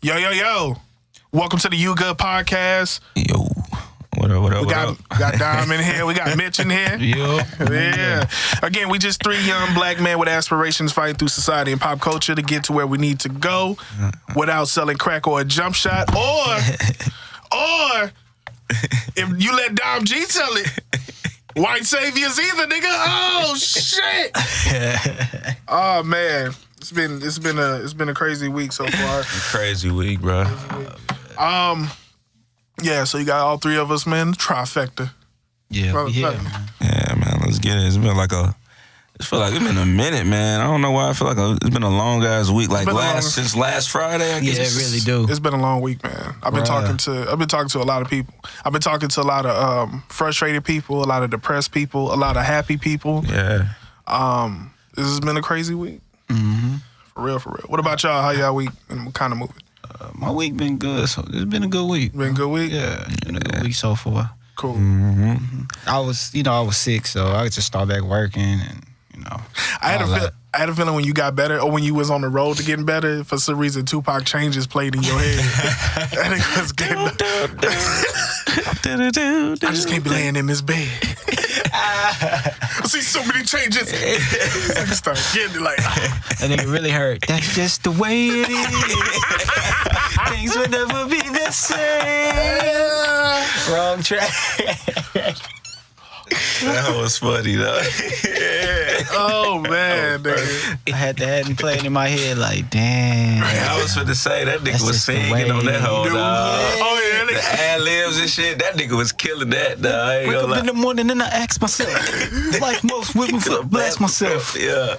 Yo. Welcome to the You Good podcast. Yo. What up? We got Dom in here. We got Mitch in here. Yeah. Again, we just three young black men with aspirations fighting through society and pop culture to get to where we need to go without selling crack or a jump shot. Or if you let Dom G tell it, white saviors either, nigga. Oh shit. Oh man. It's been a crazy week so far. Crazy week, bro. Yeah, so you got all three of us, man. Trifecta. Yeah, man. Let's get it. It feel like it's been a minute, man. I don't know why I feel like it's been a long ass week. Like since last Friday. I guess. Yeah, it really do. It's been a long week, man. I've been talking to a lot of people. I've been talking to a lot of frustrated people, a lot of depressed people, a lot of happy people. Yeah. This has been a crazy week. Mm-hmm. For real. What about y'all? How y'all week been kind of moving? My week been good. So it's been a good week. Been a good week? Yeah, it's been a good week so far. Cool. Mm-hmm. I was sick, so I just start back working, and I had a feeling when you got better, or when you was on the road to getting better, for some reason Tupac changes played in your head. And it was getting. I just can't be laying in this bed. I see so many changes. I start getting it like. That nigga really hurt. That's just the way it is. Things will never be the same. Wrong track. That was funny though. Oh man, nigga. I had him playing in my head like, damn. I was finna say that nigga was singing on that whole dog. Oh yeah, the ad-libs and shit. That nigga was killing that dog. I ain't Wake gonna up lie. in the morning and I ask myself, like most women, bless myself. Yeah.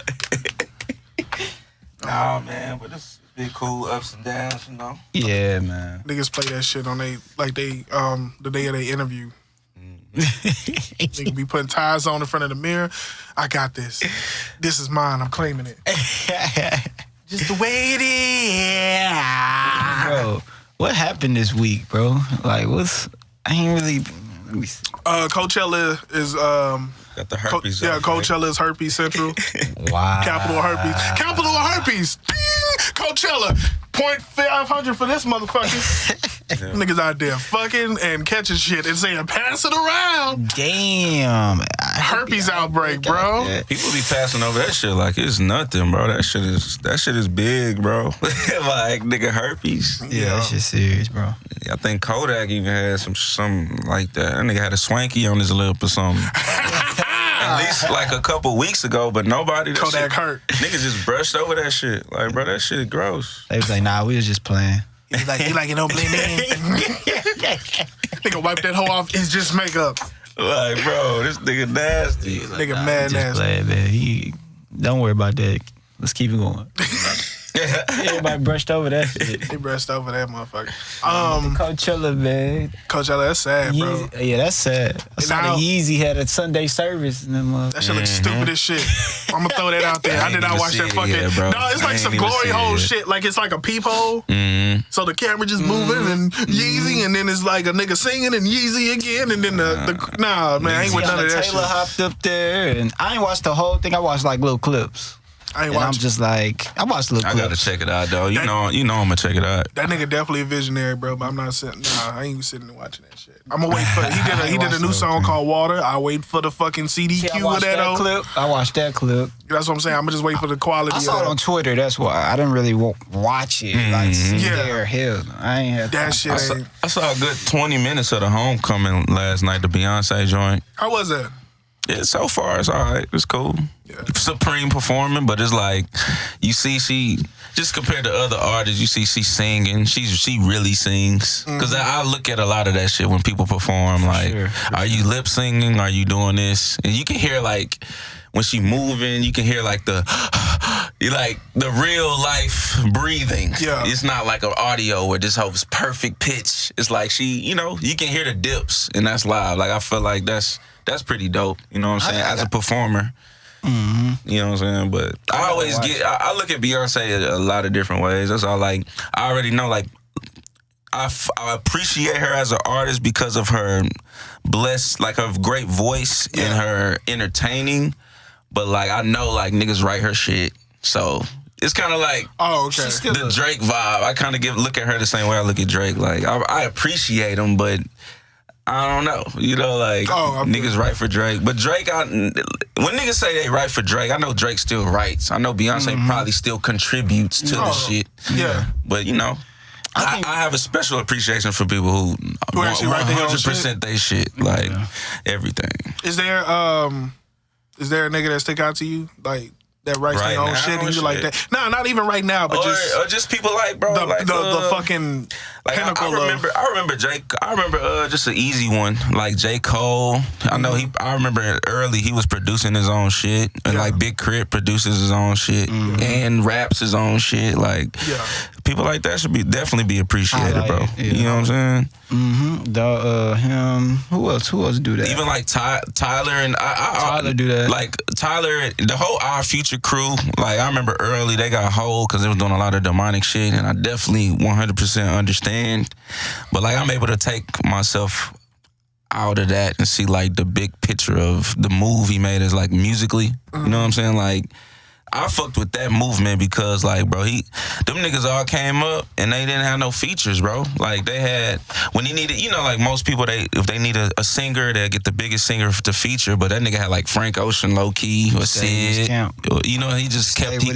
Oh man, but it's been cool ups and downs, you know. Yeah, man. niggas play that shit on the day of their interview. Nigga be putting ties on in front of the mirror. I got this. This is mine. I'm claiming it. Just the way it is. Bro, what happened this week, bro? Like, I ain't really. Let me see. Coachella is Got the herpes. Coachella is herpes central. Wow. Capital of herpes. Ding! Coachella. 500 for this motherfucker. Niggas out there fucking and catching shit and saying pass it around. Damn. Herpes outbreak, bro. People be passing over that shit like it's nothing, bro. That shit is big, bro. Like nigga herpes. Yeah, that shit serious, bro. I think Kodak even had something like that. That nigga had a swanky on his lip or something. At least like a couple weeks ago, but nobody. Kodak hurt. Niggas just brushed over that shit. Like, bro, that shit gross. They was like, nah, we was just playing. You like it don't blend in. Nigga wipe that hoe off. It's just makeup. Like, bro, this nigga nasty. Nigga mad nasty. Playing, man. Don't worry about that. Let's keep it going. Everybody brushed over that shit. He brushed over that motherfucker. Coachella, man. Coachella, that's sad, bro. Yeah, that's sad. I saw now- the Yeezy had a Sunday service and them. That shit looks stupid as shit. I'm gonna throw that out there. I did not watch that fucking. Yet, bro. No, it's like some glory hole shit. Like it's like a peephole. Mm-hmm. So the camera just moving and Yeezy, and then it's like a nigga singing and Yeezy again, and then the nah, man, I ain't with none of that Taylor shit. hopped up there, and I ain't watched the whole thing. I watched like little clips. I ain't And I'm watching. just like, I watched little I clips. gotta check it out, though. You know I'm gonna check it out. That nigga definitely a visionary, bro. But I'm not sitting. Nah, I ain't sitting and watching that shit. I'm gonna wait for. He did a new song called Water. I wait for the fucking CDQ I of watched that. that clip. I watched that clip. That's what I'm saying. I'm gonna just wait for the quality. I saw it on Twitter. That's why I didn't really watch it. Like, see Yeah. there, hell, I ain't had that shit. I saw a good 20 minutes of the Homecoming last night, the Beyonce joint. How was that? Yeah, so far it's all right. It's cool. Yeah. Supreme performing, but it's like you see she just compared to other artists, you see she singing. She really sings. Because I look at a lot of that shit when people perform. Like, are you lip singing? Are you doing this? And you can hear like when she moving, you can hear like the real life breathing. Yeah. It's not like an audio where this hope's perfect pitch. It's like she, you can hear the dips, and that's live. Like I feel like that's pretty dope. You know what I'm saying? As a performer. Mm-hmm. You know what I'm saying? But I always I look at Beyonce a lot of different ways. That's all. Like, I already know, like, I appreciate her as an artist because of her her great voice and her entertaining. But, like, I know, like, niggas write her shit. So it's kind of like the Drake vibe. I kind of look at her the same way I look at Drake. Like I appreciate him, but I don't know. You know, like niggas write for Drake, but Drake. When niggas say they write for Drake, I know Drake still writes. I know Beyonce probably still contributes to the shit. Yeah, but you know. I have a special appreciation for people who 100% they shit, like everything. Is there a nigga that stick out to you like that writes their own shit and you like that? Nah, not even right now, but or just people like bro, the fucking pinnacle. I remember Jake. I remember just an easy one like J. Cole. I know I remember early he was producing his own shit, and like Big Crit produces his own shit and raps his own shit. Like people like that should definitely be appreciated, bro. You know what I'm saying? Him. Who else do that? Even like Tyler and Tyler do that. Like Tyler, the whole Our Future crew. Like I remember early they got hold because they was doing a lot of demonic shit, and I definitely 100% understand. But like I'm able to take myself out of that and see like the big picture of the move he made as like musically. You know what I'm saying? Like I fucked with that movement because like bro, them niggas all came up and they didn't have no features, bro. Like they had when he needed, you know, like most people if they need a singer, they get the biggest singer to feature, but that nigga had like Frank Ocean low key or Sid. You know, he just kept he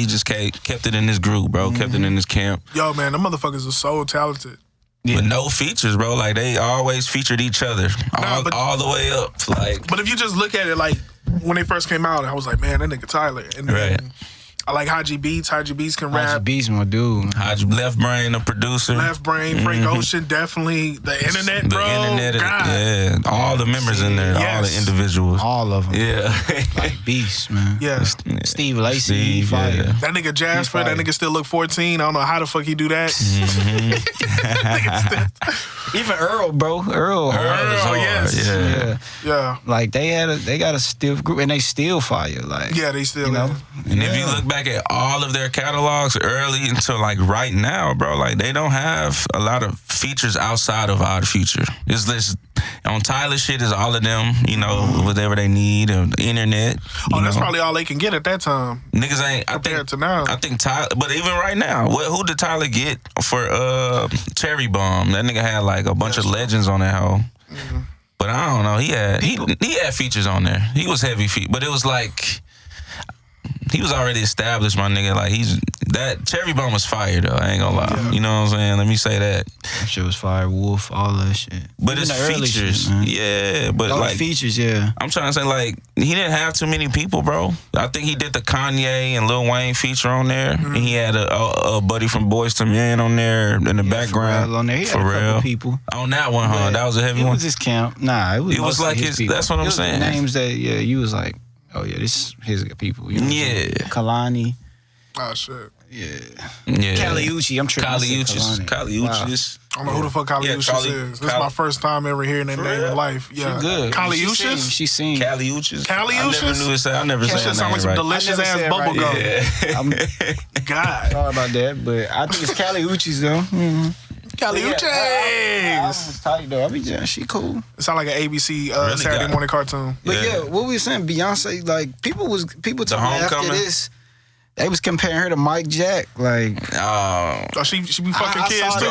just kept it in his group, bro. Kept it in his camp. Yo, man, them motherfuckers are so talented. With no features, bro. Like they always featured each other all the way up. Like, but if you just look at it, like when they first came out, I was like, man, that nigga Tyler. And then I like Haji Beats. Haji Beats can rap. Haji Beats, my dude. Haji Left Brain, the producer. Left Brain, Frank Ocean, definitely. The internet, bro. The internet, all the members in there, all the individuals. All of them. Yeah. Like beasts, man. Yeah. Steve Lacy, fire. That nigga Jasper, that nigga still look 14. I don't know how the fuck he do that. Even Earl, bro. Earl, yes. Yeah. Like they got a stiff group and they still fire. Like they still And if you look back at all of their catalogs early until like right now, bro, like they don't have a lot of features outside of Odd Future. It's this on Tyler shit is all of them, you know, whatever they need, or the internet. That's probably all they can get at that time. Niggas ain't compared to now. I think Tyler, but even right now, who did Tyler get for Cherry Bomb? That nigga had like a bunch of legends on that hoe. But I don't know. He had features on there. He was heavy feet, but it was like he was already established, my nigga. Like that Cherry Bomb was fire though. I ain't gonna lie. Yeah. You know what I'm saying? Let me say that. That shit was fire. Wolf, all that shit. But it's features, shit, but all like features, I'm trying to say like he didn't have too many people, bro. I think he did the Kanye and Lil Wayne feature on there, and he had a buddy from Boyz II Men on there in the background. On there, he had a couple people on that one, huh? That was a heavy one. It was his camp. Nah, it was like his. People. That's what I'm saying. Names that you was like, oh yeah, this is his people. You know Kalani. Oh shit. Yeah. Caliucci. I'm tripping. Caliucci. I don't know who the fuck Caliucci is. This is my first time ever hearing that name in life. Yeah. She good. Caliucci? She sing. Caliucci. I never said that. Sound like some delicious ass bubble gum. God. Sorry about that, but I think it's Caliucci's though. Caliucci. I was tight though. She cool. It sound like an ABC Saturday morning cartoon. But what we were saying, Beyonce, like people told me after this. They was comparing her to Mike Jack, like. She be fucking kids too.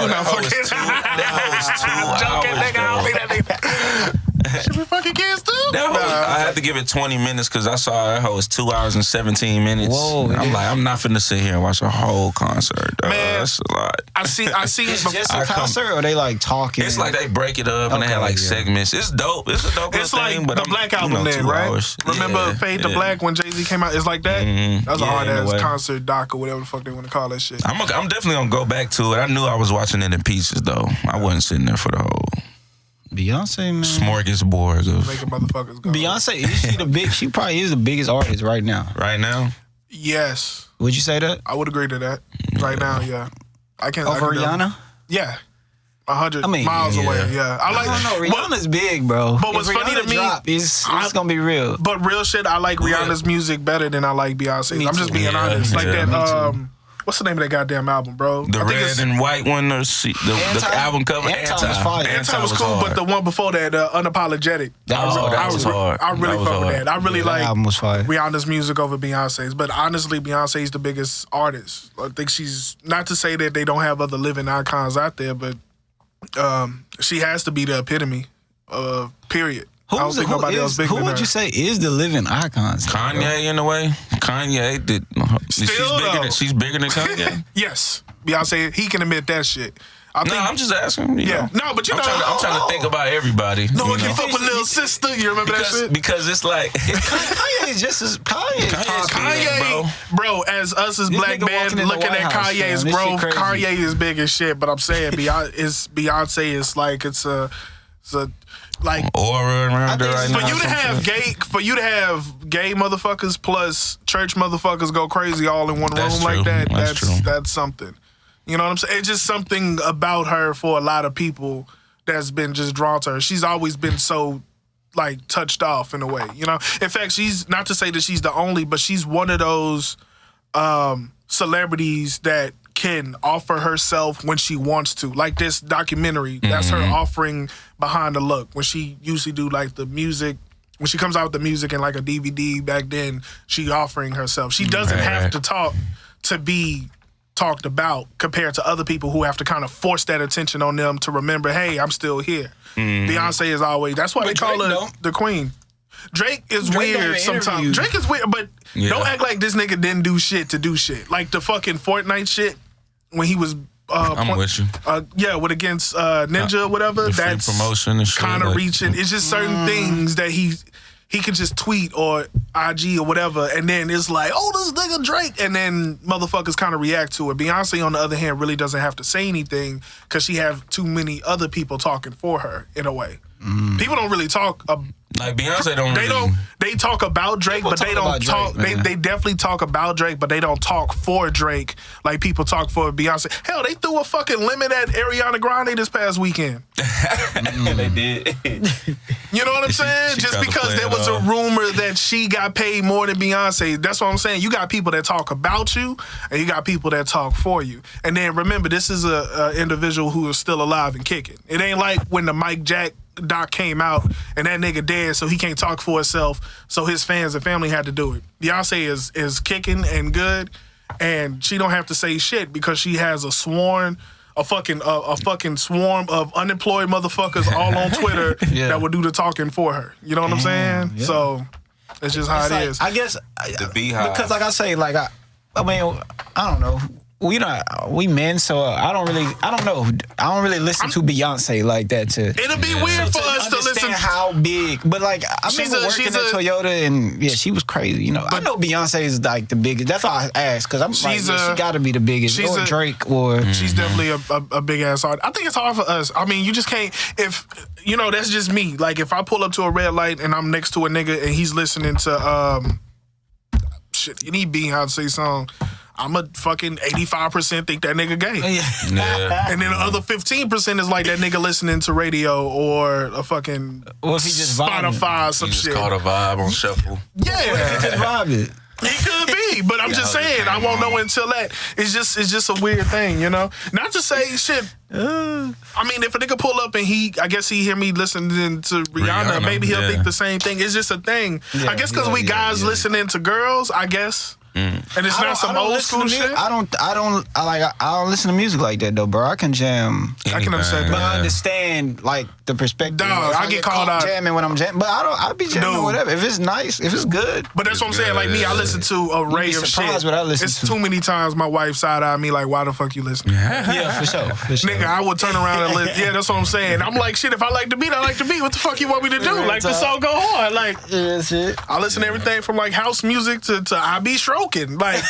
She be fucking kids too. I had to give it 20 minutes because I saw that hoe was 2 hours and 17 minutes. Whoa! I'm not finna sit here and watch a whole concert. Dog. Man, that's a lot. I see. It's just a concert, or they like talking. It's like they break it up and they have like segments. It's dope. It's a dope thing. It's like but the Black album, then, right? Hours. Remember Fade to Black when Jay-Z came out? It's like that. That's a hard ass concert doc or whatever the fuck they want to call that shit. I'm definitely gonna go back to it. I knew I was watching it in pieces though. I wasn't sitting there for the whole Beyonce, man. Smorgasbord of making motherfuckers go. Beyonce, she probably is the biggest artist right now. Right now? Yes. Would you say that? I would agree to that. Right now, yeah. Over Rihanna? Yeah. 100 miles away, yeah. I don't know. Rihanna's big, bro. But what's funny to me, it's gonna be real. But real shit, I like Rihanna's music better than I like Beyonce's. I'm just being honest. Like that What's the name of that goddamn album, bro? The red and white one, or the album cover. Anti was fire. Anti was cool, but the one before that, Unapologetic. That was hard. I really fuck with that. I really like album was fire. Rihanna's music over Beyonce's, but honestly, Beyonce's the biggest artist. I think she's, not to say that they don't have other living icons out there, but she has to be the epitome. Period. I don't think nobody else bigger than her. Who would you say is the living icons? Kanye, in a way. Kanye did. She's bigger than Kanye. Yes, Beyonce. He can admit that shit. I'm just asking. You know. No, but I'm trying to think about everybody. No one can fuck with little sister. You remember that shit? Because it's like Kanye is just as Kanye, bro. As us as black men looking at Kanye's growth, Kanye is big as shit. But I'm saying Beyonce is like it's a like aura around her right now. For you to have gay motherfuckers plus church motherfuckers go crazy all in one room like that. That's something. You know what I'm saying? It's just something about her for a lot of people that's been just drawn to her. She's always been so like touched off in a way, you know? In fact, she's, not to say that she's the only, but she's one of those celebrities that can offer herself when she wants to. Like this documentary, that's her offering behind the look. When she usually do like the music, when she comes out with the music in like a DVD back then, she offering herself. She doesn't have to talk to be talked about compared to other people who have to kind of force that attention on them to remember, hey, I'm still here. Beyonce is always, that's why they call her the queen. Drake is weird sometimes. Drake is weird, but don't act like this nigga didn't do shit to do shit. Like the fucking Fortnite shit when he was I'm with you. With against Ninja or whatever. That's promotion and shit. Kind of reaching. It's just certain things that he can just tweet or IG or whatever, and then it's like, oh, this nigga Drake, and then motherfuckers kind of react to it. Beyonce, on the other hand, really doesn't have to say anything because she have too many other people talking for her in a way. People don't really talk. Like Beyonce They talk about Drake, but they don't talk. They definitely talk about Drake, but they don't talk for Drake like people talk for Beyonce. Hell, they threw a fucking limit at Ariana Grande this past weekend. They did. You know what I'm saying? Just because there was a rumor that she got paid more than Beyonce. That's what I'm saying. You got people that talk about you, and you got people that talk for you. And then remember, this is a individual who is still alive and kicking. It ain't like when the Mike Jack doc came out and that nigga dead, so he can't talk for himself, so his fans and family had to do it. Beyonce is kicking and good, and she don't have to say shit because she has a fucking swarm of unemployed motherfuckers all on Twitter that will do the talking for her. You know what I'm saying? Yeah. So it's just how it is. I guess the beehive. Because like I say, like I mean, I don't know. We men, so I don't know. I don't really listen to Beyonce like that. It'll be weird for us to listen how big, but like I remember working at Toyota, and she was crazy. You know, I know Beyonce is like the biggest. That's why I asked, because she got to be the biggest. Or Drake, or she's definitely a big ass artist. I think it's hard for us. I mean, you just can't. If you know, that's just me. Like if I pull up to a red light and I'm next to a nigga and he's listening to any Beyonce song, I'm a fucking 85% think that nigga gay. Yeah. And then the other 15% is like that nigga listening to radio or a fucking if he just Spotify or some shit. He just caught a vibe on shuffle. Yeah. He just vibed it. He could be, but I'm just saying, I won't know until that. It's just a weird thing, you know? Not to say shit. I mean, if a nigga pull up and I guess he hear me listening to Rihanna, maybe he'll think the same thing. It's just a thing. I guess because we guys listening to girls, I guess. And it's not some old school shit. I don't listen to music like that though, bro. I can jam. I can understand, but I understand like the perspective. Dog, I get called out jamming when I'm jamming, but I'll be jamming whatever. If it's nice, if it's good. But that's what I'm saying. Like me, I listen to a array of shit. What I listen it's to. Too many times my wife side-eyed me like, why the fuck you listening? Yeah, for sure. Nigga, I would turn around and listen. Yeah, that's what I'm saying. I'm like, shit, if I like the beat, I like the beat. What the fuck you want me to do? Like the song go hard. Like I listen to everything from like house music to I be stroking. Like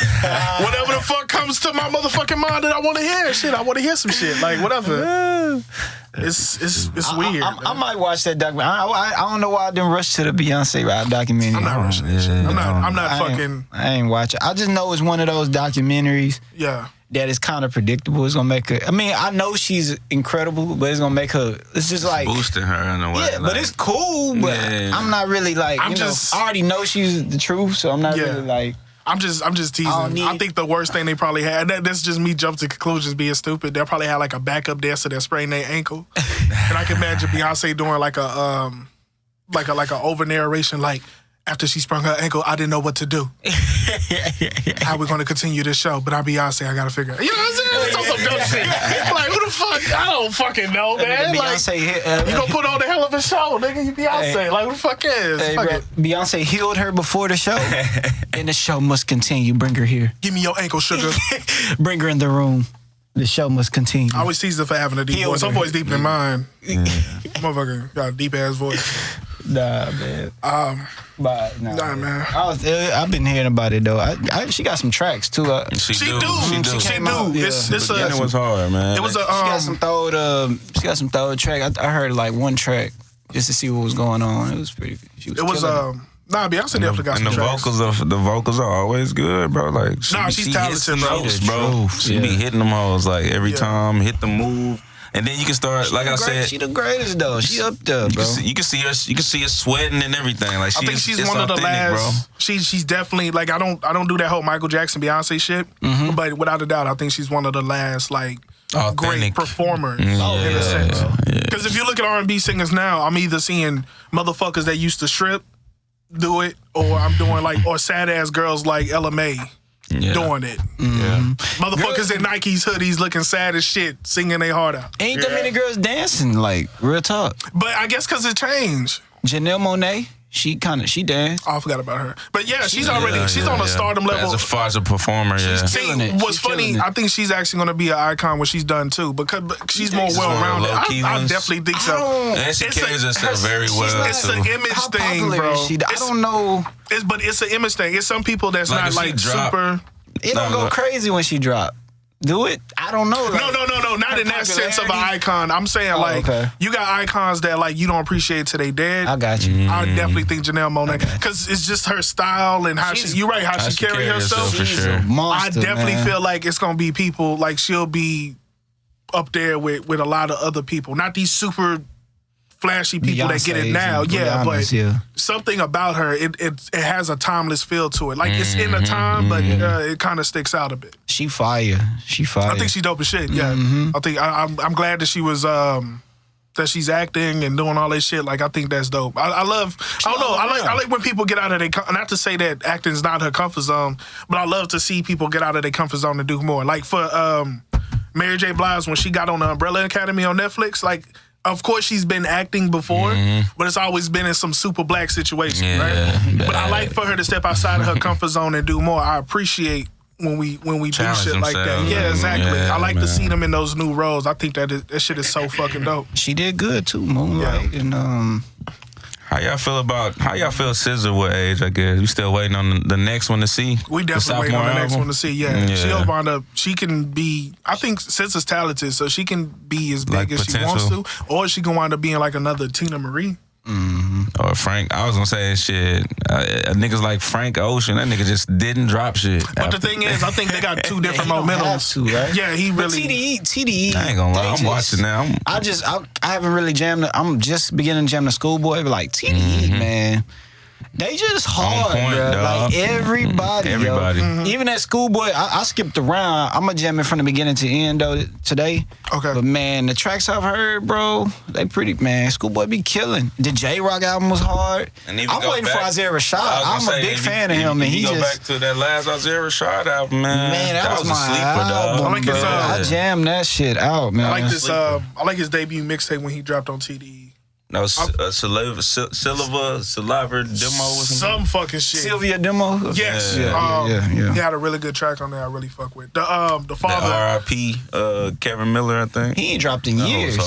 whatever the fuck comes to my motherfucking mind that I want to hear. Shit, I want to hear some shit. Like whatever. It's weird. I might watch that documentary. I don't know why I didn't rush to the Beyonce documentary. I'm not rushing that shit. I'm not fucking. I ain't watching. I just know it's one of those documentaries. Yeah. That is kind of predictable. It's gonna make her. I mean, I know she's incredible, but it's gonna make her. It's just like boosting her in a way. Yeah, but it's cool. But I'm not really like. I already know she's the truth, so I'm not really like. I'm just teasing. I think the worst thing they probably had. That's just me jumping to conclusions, being stupid. They'll probably have like a backup dancer that sprained their ankle, and I can imagine Beyonce doing like a over narration, like after she sprung her ankle, I didn't know what to do. How we gonna continue this show? But I'm Beyonce, I gotta figure it out. You know what I'm saying? It's some dumb shit. Like who the fuck? I don't fucking know, man. Beyonce you gonna put on the hell of a show, nigga? You Beyonce. Like who the fuck is? Hey, bro, Beyonce healed her before the show, and the show must continue. Bring her here. Give me your ankle, sugar. Bring her in the room. The show must continue. I always tease her for having a deep voice. Her voice deeper than mine. Motherfucker got a deep ass voice. Nah, man. But nah, man. I've been hearing about it though. She got some tracks too. She do. It was hard, man. It was she got some throw track. I heard like one track just to see what was going on. It was pretty. Beyonce definitely got some tracks. The vocals are always good, bro. Like she's talented, bro. She be hitting them hoes like every time, hit the move. And then you can start, like I said, she the greatest though. She up there, bro. You can see her sweating and everything. Like I think she's one of the last. Bro. She's definitely like I don't do that whole Michael Jackson Beyonce shit, but without a doubt, I think she's one of the last like great performers in a sense. Because if you look at R&B singers now, I'm either seeing motherfuckers that used to strip do it, or I'm doing or sad ass girls like Ella Mai. Doing it. Motherfuckers in Nike's hoodies looking sad as shit, singing their heart out. Ain't that many girls dancing, like, real talk. But I guess because it changed. Janelle Monáe, she danced. Oh, I forgot about her. But yeah, she's on a stardom level. As far as a performer, What's funny, I think she's actually going to be an icon when she's done too, because she's more well-rounded. I definitely think so. And she carries herself very well. It's an image thing, bro. I don't know. But it's an image thing. It's some people that's not like super. It don't go crazy when she drop. Do it? I don't know. Like, no. Not in that sense of an icon. I'm saying you got icons that you don't appreciate till they dead. I got you. I definitely think Janelle Monáe, because it's just her style and how you're right, how she carry herself. For sure. Monster, I definitely feel like it's gonna be people she'll be up there with a lot of other people. Not these super flashy people that get it now, but something about her, it has a timeless feel to it. Like it's in the time, but it kind of sticks out a bit. She fire. I think she's dope as shit. Yeah, I think I'm glad that she was that she's acting and doing all that shit. Like I think that's dope. I like when people get out of their, not to say that acting's not her comfort zone, but I love to see people get out of their comfort zone and do more. Like for Mary J. Blige when she got on the Umbrella Academy on Netflix, of course, she's been acting before, but it's always been in some super black situation, right? But I like for her to step outside of her comfort zone and do more. I appreciate when we do shit like that. Yeah, exactly. I like to see them in those new roles. I think that shit is so fucking dope. She did good too, Moonlight, and How y'all feel SZA with age, I guess? We still waiting on the next one to see? We definitely waiting on the next one to see, She'll wind up, she can be, I think SZA's talented, so she can be as big as she wants to, or she can wind up being like another Tina Marie. Or Frank, I was gonna say shit. Niggas like Frank Ocean, that nigga just didn't drop shit. But the thing is, I think they got two different momentums. Right? Yeah, he really. But TDE. I ain't gonna lie, I'm watching now. I haven't really jammed. I'm just beginning to jam the Schoolboy, but like TDE, man. They just hard, bro. Like everybody. Even at Schoolboy, I skipped around. I'm gonna jam it from the beginning to end though today. Okay. But man, the tracks I've heard, bro, they pretty, man. Schoolboy be killing. The J-Rock album was hard. I'm waiting for Isaiah Rashad. I'm a big fan of him, and he go just back to that last Isaiah Rashad album, man. Man, that was my a sleeper, album, dog. I jammed that shit out, man. I like this. I like his debut mixtape when he dropped on TDE. That was Saliva demo or some fucking shit. Sylvia demo? Yes. Yeah. He had a really good track on there I really fuck with. The father. R.I.P. Kevin Miller, I think. He ain't dropped in years.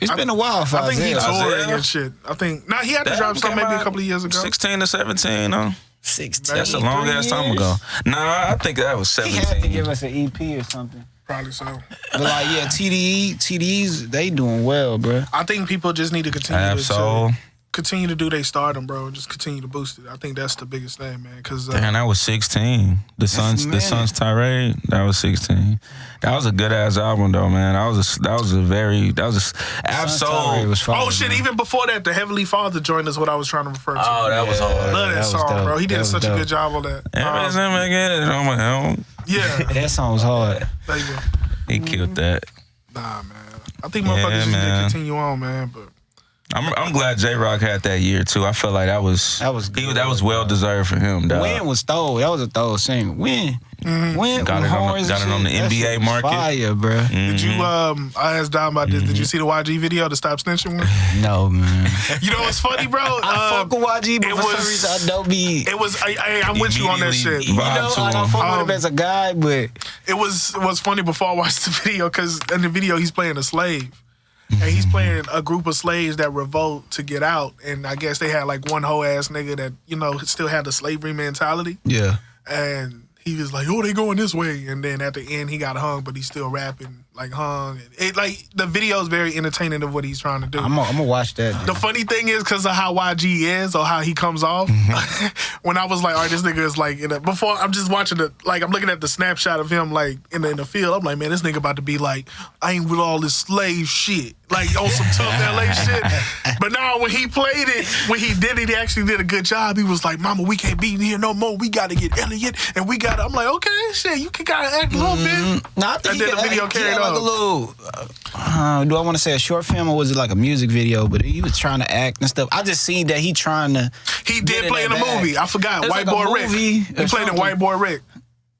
It's been a while for I think Isaiah. he touring and shit. I think he had to drop something maybe a couple of years ago. 16 to 17, huh? 16. That's a long ass time ago. Nah, I think that was 17. He had to give us an EP or something. Probably so. But TDEs, they doing well, bro. I think people just need to continue Absol. continue to do their stardom, bro. Just continue to boost it. I think that's the biggest thing, man. Because damn, that was 16. The Sun's Tirade. That was 16. That was a good ass album, though, man. Absol. Oh shit! Even before that, the Heavenly Father joined us. What I was trying to refer to. Oh, that was hard. Love that song, bro. He did such a good job on that. Yeah, that song was hard. There you go. He killed that. Nah, man. I think motherfuckers just need to continue on, man. But I'm glad J-Rock had that year too. I felt like that was well deserved for him. Dog. Win was throw. That was a throw single. Win. Win got it on the NBA market. Fire, bro. Mm-hmm. Did you? I asked Don about this. Did you see the YG video, the Stop Snitching one? No, man. You know what's funny, bro? I fuck with YG, but for some reason I don't be. It was. I'm with you on that shit. You know, I don't fuck with him as a guy, but it was funny before I watched the video because in the video he's playing a slave. And he's playing a group of slaves that revolt to get out. And I guess they had like one whole ass nigga that, still had the slavery mentality. Yeah. And he was like, oh, they going this way. And then at the end, he got hung, but he's still rapping, like hung. The video is very entertaining of what he's trying to do. I'm going to watch that. Dude. The funny thing is, because of how YG is or how he comes off, when I was like, all right, this nigga is like, before I'm just watching I'm looking at the snapshot of him like in the field. I'm like, man, this nigga about to be like, I ain't with all this slave shit. Like on some tough LA shit. But now when he played it, when he did it, he actually did a good job. He was like, mama, we can't be in here no more. We got to get Elliot. And we got to, I'm like, okay, shit, you can gotta act a little bit. No, I think and then the video carried on. Like a little, do I want to say a short film or was it like a music video? But he was trying to act and stuff. I just seen that he did play in a movie. I forgot. White Boy Rick. He played in White Boy Rick.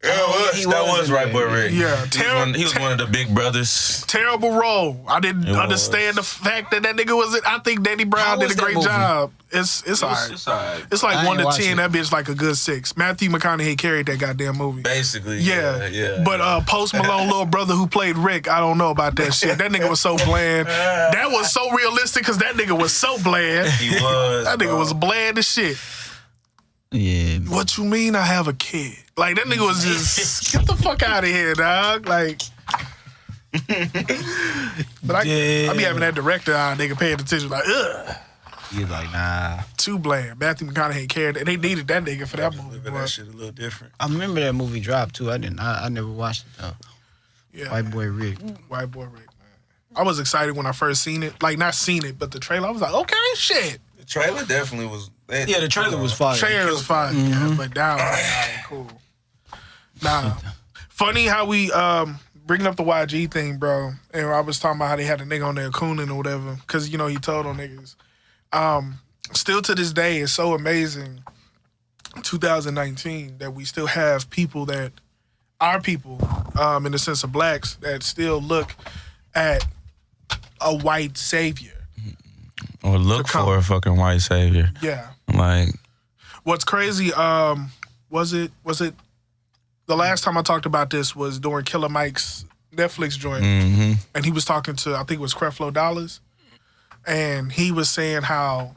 That was Right Boy Rick. Yeah, he was one of the big brothers. Terrible role. I didn't understand the fact that nigga was it. I think Danny Brown did a great job. It's all right. It's like 1 to 10. That bitch like a good 6. Matthew McConaughey carried that goddamn movie. Basically. Yeah. But Post Malone little brother who played Rick, I don't know about that shit. That nigga was so bland. That was so realistic because that nigga was so bland. He was. That nigga was bland as shit. Yeah. What you mean I have a kid? Like, that nigga was just, get the fuck out of here, dog. Like, but I be having that director nigga paying attention, like, ugh. He's like, nah. Too bland. Matthew McConaughey cared, and they needed that nigga for that movie. That shit a little different. I remember that movie dropped, too. I never watched it, though. Yeah. White Boy Rick. White Boy Rick, man. I was excited when I first seen it. Like, not seen it, but the trailer, I was like, okay, shit. The trailer definitely was. Yeah, the trailer was fire. Trailer was fire, yeah, but down, cool. Nah, funny how we bringing up the YG thing, bro. And I was talking about how they had a nigga on there cooning or whatever, because he told on niggas. Still to this day, it's so amazing. 2019 that we still have people that our people, in the sense of blacks, that still look at a white savior. Or look for a fucking white savior. Yeah. Like, what's crazy, was it the last time I talked about this was during Killer Mike's Netflix joint. mm-hmm. And he was talking to, I think it was Creflo Dollars. And he was saying how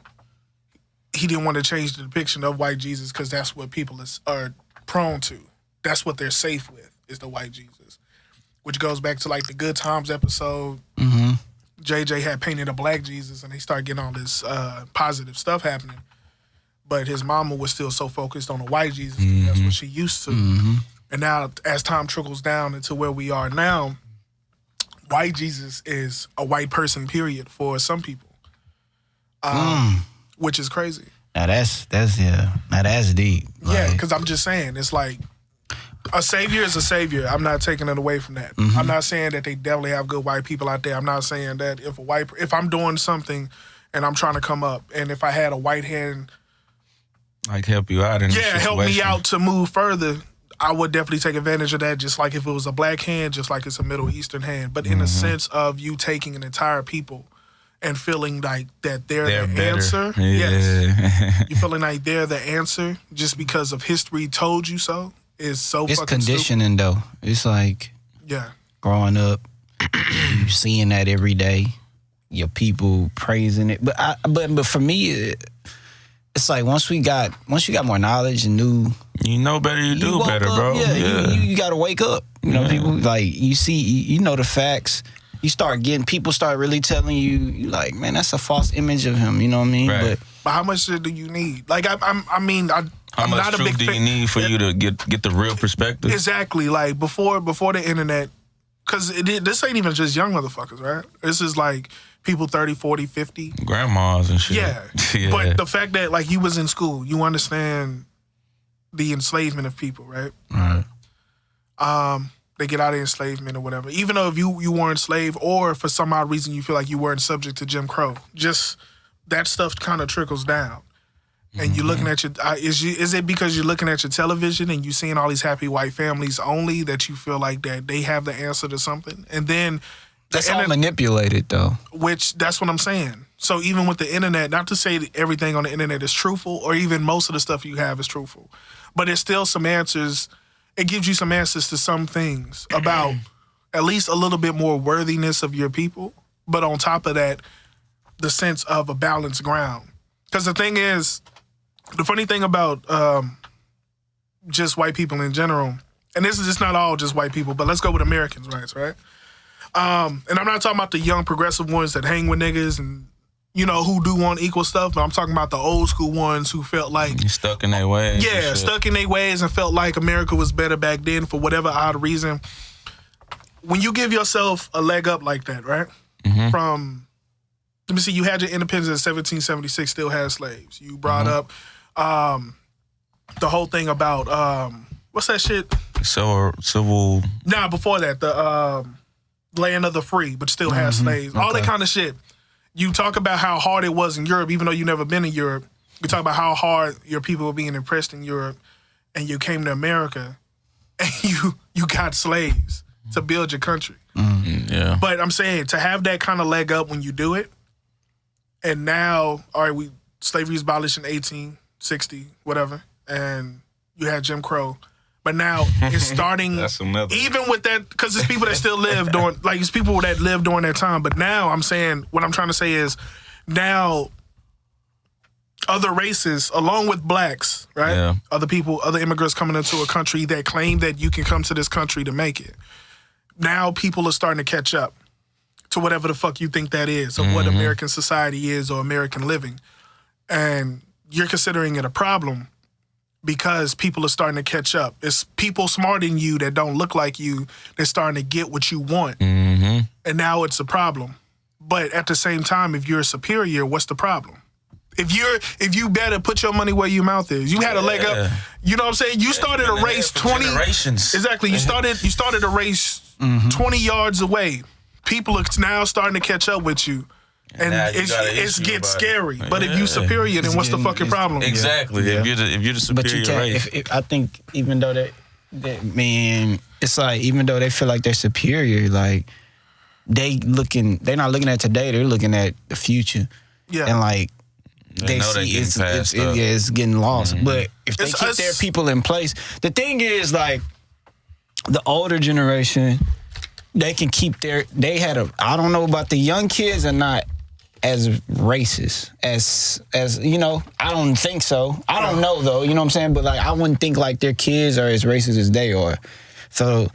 he didn't want to change the depiction of white Jesus because that's what people are prone to. That's what they're safe with, is the white Jesus. Which goes back to like the Good Times episode. Mm-hmm. JJ had painted a black Jesus and they started getting all this positive stuff happening. But his mama was still so focused on the white Jesus. Mm-hmm. That's what she used to. Mm-hmm. And now as time trickles down into where we are now, white Jesus is a white person, period, for some people. Which is crazy. Now that's deep. Yeah, because I'm just saying, it's like, a savior is a savior. I'm not taking it away from that. Mm-hmm. I'm not saying that they definitely have good white people out there. I'm not saying that if I'm doing something and I'm trying to come up, and if I had a white hand, like help you out in help me out to move further, I would definitely take advantage of that. Just like if it was a black hand, just like it's a Middle Eastern hand, but in a sense of you taking an entire people and feeling like that they're the better. Answer. Yeah. Yes, you feeling like they're the answer just because of history told you so. Is so it's fucking conditioning stupid. though. It's like growing up, you seeing that every day. Your people praising it, but for me, it's like once you got more knowledge and you know better, you do better, bro. Yeah. You got to wake up. You know, people like you see, you know the facts. You start getting people start really telling you like, man, that's a false image of him. You know what I mean? Right. But But how much do you need? Like, I'm how much not a big do you need for you to get the real perspective? Exactly. Like, before the internet, because this ain't even just young motherfuckers, right? This is like people 30, 40, 50. Grandmas and shit. Yeah. Yeah. But the fact that, like, you was in school, you understand the enslavement of people, right? Right. They get out of enslavement or whatever. Even though if you weren't enslaved or for some odd reason you feel like you weren't subject to Jim Crow, just that stuff kind of trickles down. And you're looking at your is it because you're looking at your television and you seeing all these happy white families only that you feel like that they have the answer to something? And then that's all manipulated though. Which that's what I'm saying. So even with the internet, not to say that everything on the internet is truthful or even most of the stuff you have is truthful, but there's still some answers. It gives you some answers to some things about at least a little bit more worthiness of your people. But on top of that, the sense of a balanced ground. Because the thing is, the funny thing about just white people in general, and this is just not all just white people, but let's go with Americans' rights, right? And I'm not talking about the young progressive ones that hang with niggas and, you know, who do want equal stuff, but I'm talking about the old school ones who felt like... Stuck in their ways. Yeah, stuck in their ways and felt like America was better back then for whatever odd reason. When you give yourself a leg up like that, right? From... Let me see, you had your independence in 1776, still had slaves. You brought up the whole thing about... what's that shit? Civil... Nah, before that, the land of the free, but still had slaves. All that kind of shit. You talk about how hard it was in Europe, even though you never been in Europe. You talk about how hard your people were being oppressed in Europe, and you came to America, and you got slaves to build your country. Yeah. But I'm saying, to have that kind of leg up when you do it, and now, all right, slavery was abolished in 1860, whatever, and you had Jim Crow. But now it's starting, even with that, because it's people that still live during, like it's people that lived during that time. But now I'm saying, what I'm trying to say is, now other races, along with blacks, right? Yeah. Other people, other immigrants coming into a country that claim that you can come to this country to make it. Now people are starting to catch up to whatever the fuck you think that is, of what American society is or American living. And you're considering it a problem because people are starting to catch up. It's people smarter than you that don't look like you that's starting to get what you want. And now it's a problem. But at the same time, if you're superior, what's the problem? If you better put your money where your mouth is. You had a leg up. You know what I'm saying? You started a race 20 generations. Exactly. You started a race 20 yards away. People are now starting to catch up with you. And it gets scary. But if you superior, then what's the fucking problem? Exactly. Yeah. If you're the superior race. I think even though man, it's like even though they feel like they're superior, like they're not looking at today, they're looking at the future. Yeah. And like they know see it's getting lost. But if they keep their people in place, the thing is like the older generation, they can keep I don't know about the young kids are not as racist as you know, I don't think so. I don't know though, you know what I'm saying? But like I wouldn't think like their kids are as racist as they are. So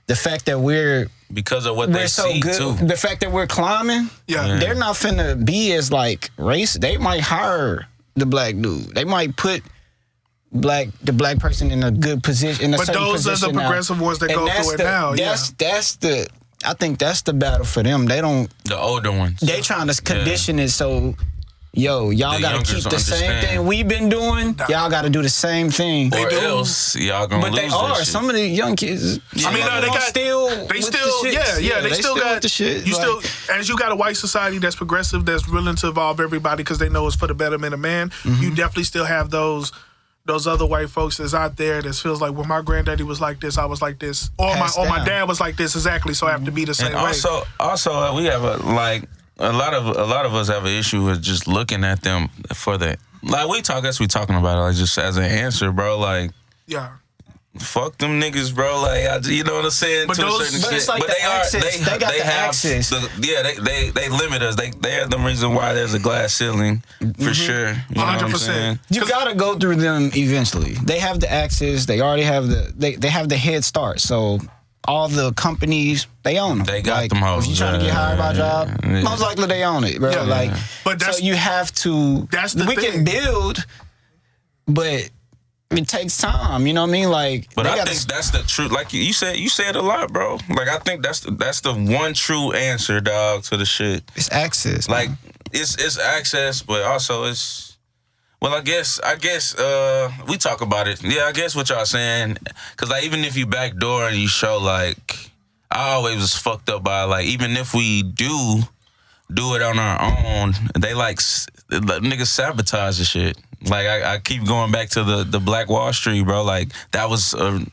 the fact that because of what they see too. The fact that we're climbing, they're not finna be as like race. They might hire the black dude. They might put the black person in a good position. But those are the progressive ones that go through it now. I think that's the battle for them. They don't. The older ones. They trying to condition it so, y'all got to keep the same thing we've been doing. Y'all got to do the same thing. Or else y'all gonna lose. But they are. Some of the young kids. I mean, they still got the shit. As you got a white society that's progressive, that's willing to involve everybody because they know it's for the betterment of man. You definitely still have those other white folks that's out there that feels like, well, my granddaddy was like this, I was like this, or my dad was like this, exactly. So I have to be the same way. Also, we have a lot of us have an issue with just looking at them for that. Like we talking about it like just as an answer, bro. Like fuck them niggas, bro. Like you know what I'm saying? But to a certain extent. It's like but they got the access. They limit us. They're the reason why there's a glass ceiling for sure. You know 100%. You gotta go through them eventually. They have the access. They already have they have the head start. So all the companies, they own them. They got them hoes. If you're trying to get hired by a job, most likely they own it, bro. Yeah. Like, but so you have to. We can build, but it takes time. You know what I mean? Like, but I think that's the truth. Like you said a lot, bro. Like I think that's the one true answer, dog, to the shit. It's access. Like it's access, but also it's. Well, I guess we talk about it. Yeah, I guess what y'all saying, because like even if you backdoor and you show like, I always was fucked up by like even if we do it on our own, they like niggas sabotage the shit. Like I keep going back to the Black Wall Street, bro. Like that was an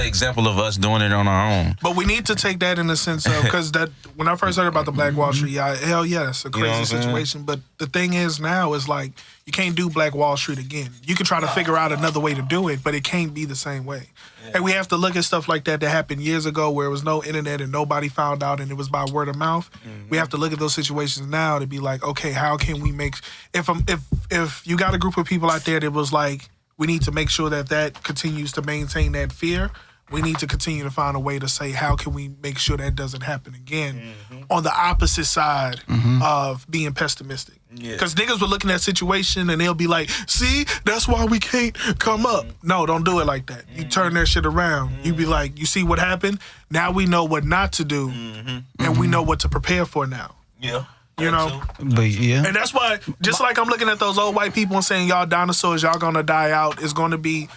example of us doing it on our own. But we need to take that in the sense of, because that when I first heard about the Black Wall Street, hell yeah, it's a crazy situation. But the thing is now is like you can't do Black Wall Street again. You can try to figure out another way to do it, but it can't be the same way. Yeah. And we have to look at stuff like that happened years ago where it was no internet and nobody found out and it was by word of mouth. Mm-hmm. We have to look at those situations now to be like, okay, how can we make if you got a group of people out there that was like, we need to make sure that continues to maintain that fear. We need to continue to find a way to say, how can we make sure that doesn't happen again on the opposite side of being pessimistic? Because niggas will look in that situation and they'll be like, see, that's why we can't come up. No, don't do it like that. You turn that shit around. You be like, you see what happened? Now we know what not to do and we know what to prepare for now. Yeah. You know? But yeah. And that's why, just like I'm looking at those old white people and saying, y'all dinosaurs, y'all gonna die out, it's gonna be...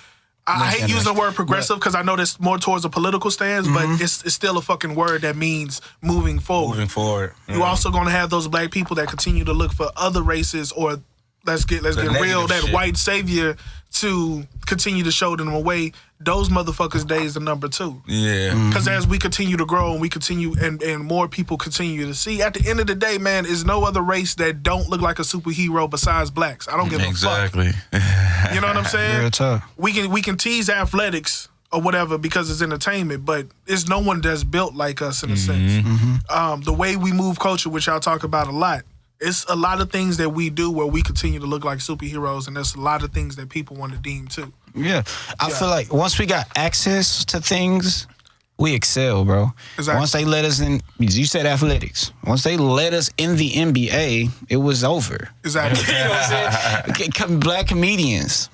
I hate using the word progressive because I know that's more towards a political stance, but it's still a fucking word that means moving forward. Moving forward. You also gonna have those black people that continue to look for other races or let's get real, that shit. White savior to continue to show them a way. Those motherfuckers' days are number 2. Yeah. Because as we continue to grow and we continue and more people continue to see, at the end of the day, man, is no other race that don't look like a superhero besides blacks. I don't give a fuck. Exactly. You know what I'm saying? Real tough. We can tease athletics or whatever because it's entertainment, but it's no one that's built like us in a sense. The way we move culture, which y'all talk about a lot, it's a lot of things that we do where we continue to look like superheroes, and there's a lot of things that people want to deem too. Yeah. I feel like once we got access to things, we excel, bro. Exactly. Once they let us in, you said athletics. Once they let us in the NBA, it was over. Exactly. You know what I'm saying? Black comedians.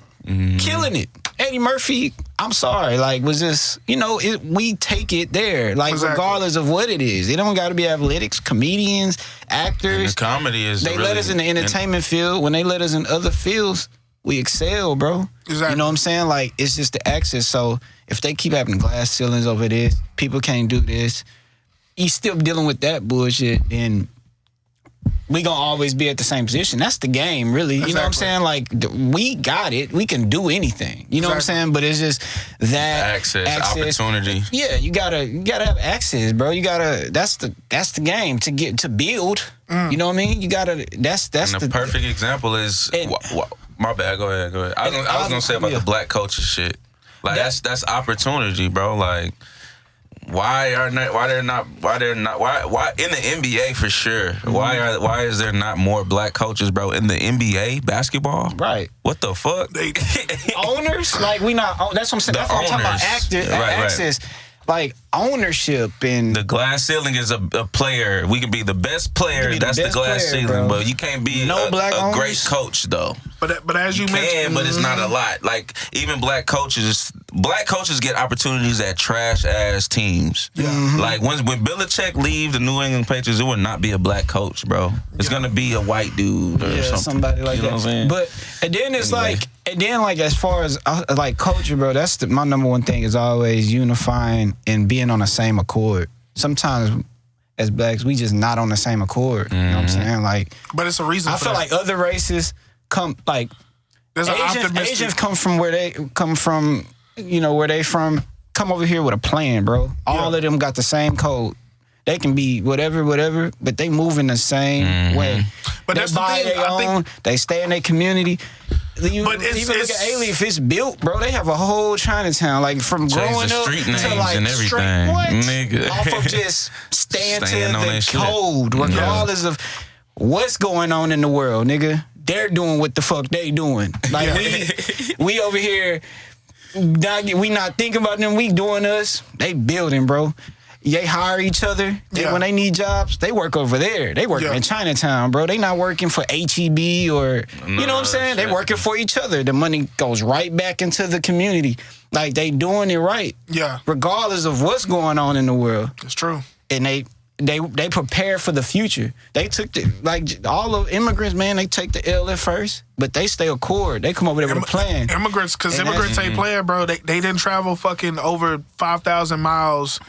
Killing it. Eddie Murphy, I'm sorry, like was just, we take it there, like regardless of what it is. It don't got to be athletics, comedians, actors. And the comedy is they let us in the entertainment field. When they let us in other fields, we excel, bro. Exactly. You know what I'm saying? Like it's just the access. So if they keep having glass ceilings over this, people can't do this. You still dealing with that bullshit, then we gonna always be at the same position. That's the game, really. You know what I'm saying? Like we got it. We can do anything. You know what I'm saying? But it's just that access, opportunity. Yeah, you gotta have access, bro. You gotta. That's the game to build. You know what I mean? You gotta. That's and the perfect example is. My bad. Go ahead. I was gonna say about the black culture shit. Like that's opportunity, bro. Like. Why in the NBA for sure? Why is there not more black coaches, bro, in the NBA basketball? Right. What the fuck? Owners? Like we not. That's what I'm saying. That's what I'm talking about. Access. Like ownership and the glass ceiling is a player. We can be the best player. That's the glass ceiling, bro. But you can't be a great coach though. But as you mentioned, but it's not a lot. Like even black coaches get opportunities at trash ass teams. Yeah. Like when Belichick leave the New England Patriots, it would not be a black coach, bro. It's gonna be a white dude or somebody like that. What I'm saying? But and then it's like as far as like culture, bro, that's my number one thing is always unifying and being on the same accord. Sometimes as blacks, we just not on the same accord. You know what I'm saying? Like, but it's a reason. I feel like other races come like Asians come from where they come from. Where they from. Come over here with a plan, bro. All of them got the same code. They can be whatever, but they move in the same way. But they that's buy the thing. their own. They stay in their community. But even look at Alien, if it's built, bro, they have a whole Chinatown, like from growing up street names to like and everything, nigga. Off of just staying to the code, regardless of what's going on in the world, nigga. They're doing what the fuck they doing. Like we over here we not thinking about them. We doing us. They building, bro. They hire each other. When they need jobs, they work over there. They work in Chinatown, bro. They not working for HEB or, you know what I'm saying? They working for each other. The money goes right back into the community. Like, they doing it right. Yeah. Regardless of what's going on in the world. It's true. And they prepare for the future. They took all of immigrants, man, they take the L at first, but they stay accord. They come over there with a plan. Immigrants, because immigrants ain't playing, bro. They didn't travel fucking over 5,000 miles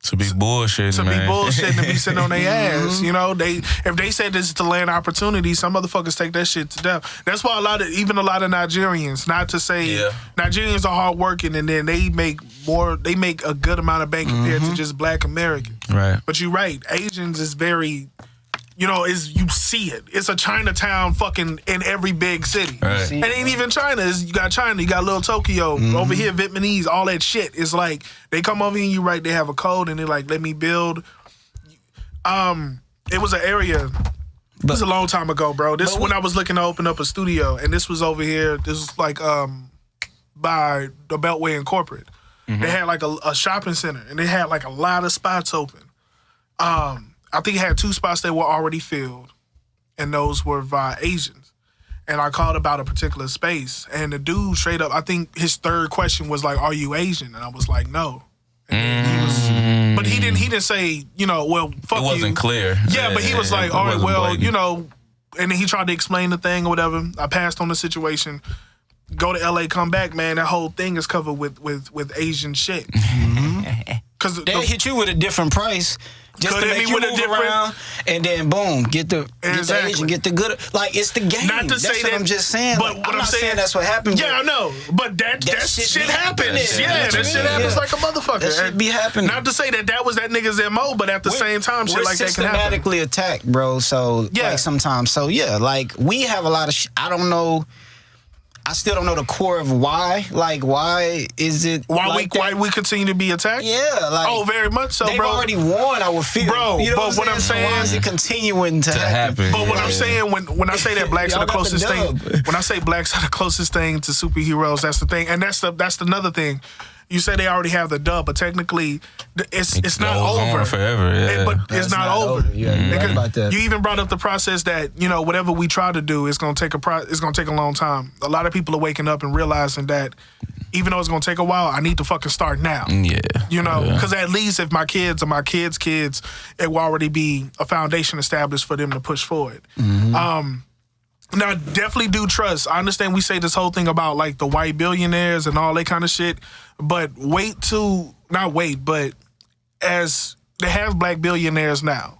to be bullshitting, to be bullshitting and be sitting on their ass. You know, if they said this is to land opportunity, some motherfuckers take that shit to death. That's why a lot of Nigerians, not to say Nigerians are hardworking and then they make a good amount of bank compared to just black Americans. Right. But you're right, Asians is very, you see it. It's a Chinatown fucking in every big city. Right. It ain't even China. You got China, you got Little Tokyo, over here, Vietnamese, all that shit. It's like, they come over here and you right, they have a code and they're like, let me build. It was an area, it was a long time ago, bro. This when I was looking to open up a studio, and this was over here, this was like by the Beltway and Corporate. They had like a shopping center and they had like a lot of spots open. I think it had 2 spots that were already filled, and those were by Asians. And I called about a particular space, and the dude straight up, I think his third question was like, "Are you Asian?" And I was like, "No." And but he didn't say, well, fuck you. It wasn't clear. Yeah, but he was like, all right, well, and then he tried to explain the thing or whatever. I passed on the situation. Go to LA, come back, man. That whole thing is covered with Asian shit. Because they hit you with a different price. Just to make you move around, and then boom, get the Asian, get the good. Like, it's the game. Not to that's say what that, I'm just saying. But like, I'm not saying that's what happened. Yeah, I know. But that shit happens. Yeah, that shit happens like a motherfucker. That shit be happening. Not to say that was that nigga's MO, but at the same time, shit like that can happen. We're systematically attacked, bro. So, like, sometimes. So, yeah, like, we have a lot of I don't know. I still don't know the core of why. Like, why is it why we continue to be attacked? Yeah, like very much so, they've bro. already won. I would feel, bro. You know but what I'm saying, why is it continuing to happen? But what I'm saying, when I say that blacks are the closest thing, when I say blacks are the closest thing to superheroes, that's the thing, and that's another thing. You say they already have the dub, but technically, it's not over on forever. Yeah. But it's not over. Yeah, you're right about that. You even brought up the process that whatever we try to do is going to take a long time. A lot of people are waking up and realizing that even though it's going to take a while, I need to fucking start now. Yeah, because at least if my kids or my kids' kids, it will already be a foundation established for them to push forward. Now, I definitely do trust. I understand we say this whole thing about like the white billionaires and all that kind of shit, but as they have black billionaires now,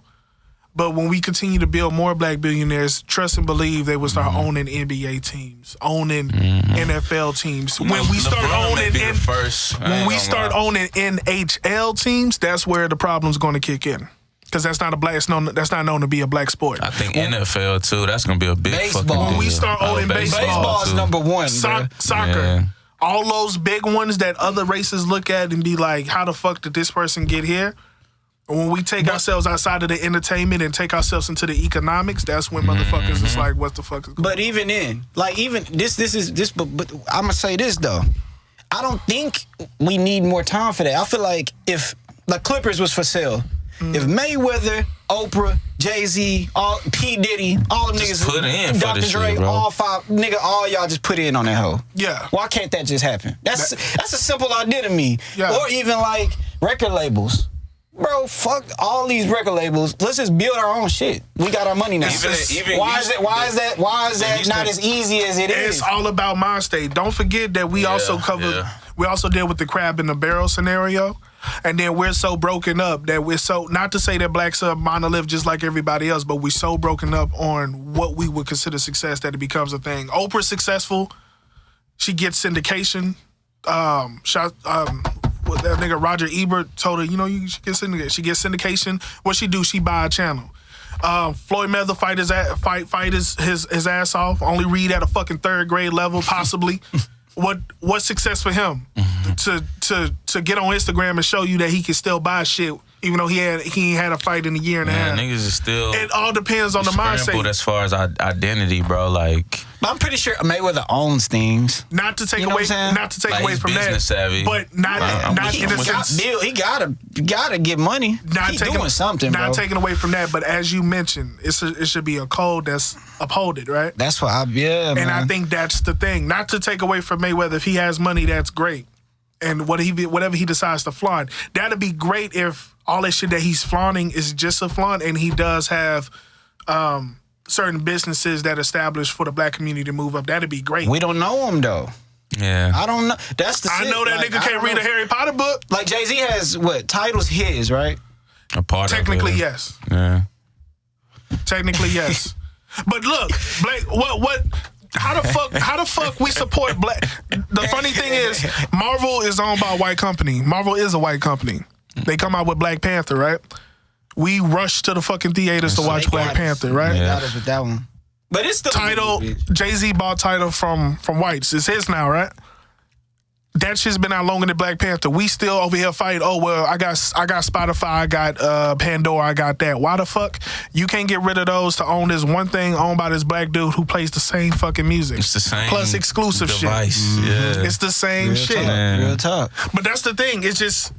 but when we continue to build more black billionaires, trust and believe they will start owning NBA teams, owning NFL teams. When we start owning NHL teams, that's where the problem's going to kick in. Because that's not known to be a black sport. I think NFL too. That's gonna be a big fucking deal. When we start owning baseball is number one. Soccer, all those big ones that other races look at and be like, "How the fuck did this person get here?" And when we take ourselves outside of the entertainment and take ourselves into the economics, that's when motherfuckers is like, "What the fuck is?" But even this. But I'm gonna say this though. I don't think we need more time for that. I feel like if the Clippers was for sale. If Mayweather, Oprah, Jay-Z, P. Diddy, all them niggas, put in Dr. for Dre, shit, bro. all y'all just put in on that hoe. Yeah. Why can't that just happen? That's a simple idea to me. Yeah. Or even like record labels. Bro, fuck all these record labels. Let's just build our own shit. We got our money now. Why is that not as easy as it is? It's all about mind state. Don't forget that we also covered. Yeah. We also deal with the crab in the barrel scenario. And then we're so broken up that we're so, not to say that blacks are monolith just like everybody else, but we're so broken up on what we would consider success that it becomes a thing. Oprah's successful. She gets syndication. That nigga Roger Ebert told her, she gets syndication. She gets syndication. What she do? She buy a channel. Floyd Mayweather fight his ass off. Only read at a fucking 3rd grade level, possibly. What's success for him? To get on Instagram and show you that he can still buy shit, even though he ain't had a fight in a year and a half. Niggas is still. It all depends on the mindset. As far as identity, bro. Like, I'm pretty sure Mayweather owns things. Not to take You know away, what I'm saying? not to take Like, away he's from that, business savvy. but not in a sense. He gotta get money. He's doing something, bro. Not taking away from that, but as you mentioned, it should be a code that's upholded, right? That's what man. And I think that's the thing. Not to take away from Mayweather. If he has money, that's great. And whatever he decides to flaunt, that'd be great if all that shit that he's flaunting is just a flaunt, and he does have certain businesses that established for the black community to move up. That'd be great. We don't know him though. Yeah, I don't know. That's the. I know that nigga can't read a Harry Potter book. Like Jay-Z has what titles his, right? a part Technically, of it. yes. Yeah. Technically, yes. But look, Blake, what? How the fuck we support black? The funny thing is, Marvel is owned by a white company. Marvel is a white company. They come out with Black Panther, right? We rush to the fucking theaters to watch Black Panther, right? Yeah. Got us with that one. But it's still Title, Jay-Z bought Title from whites. It's his now, right? That shit's been out longer than Black Panther. We still over here fight. Oh well, I got Spotify, I got Pandora, I got that. Why the fuck you can't get rid of those to own this one thing owned by this black dude who plays the same fucking music? It's the same plus exclusive device. shit. Yeah. It's the same real shit. Talk, real talk. But that's the thing. It's just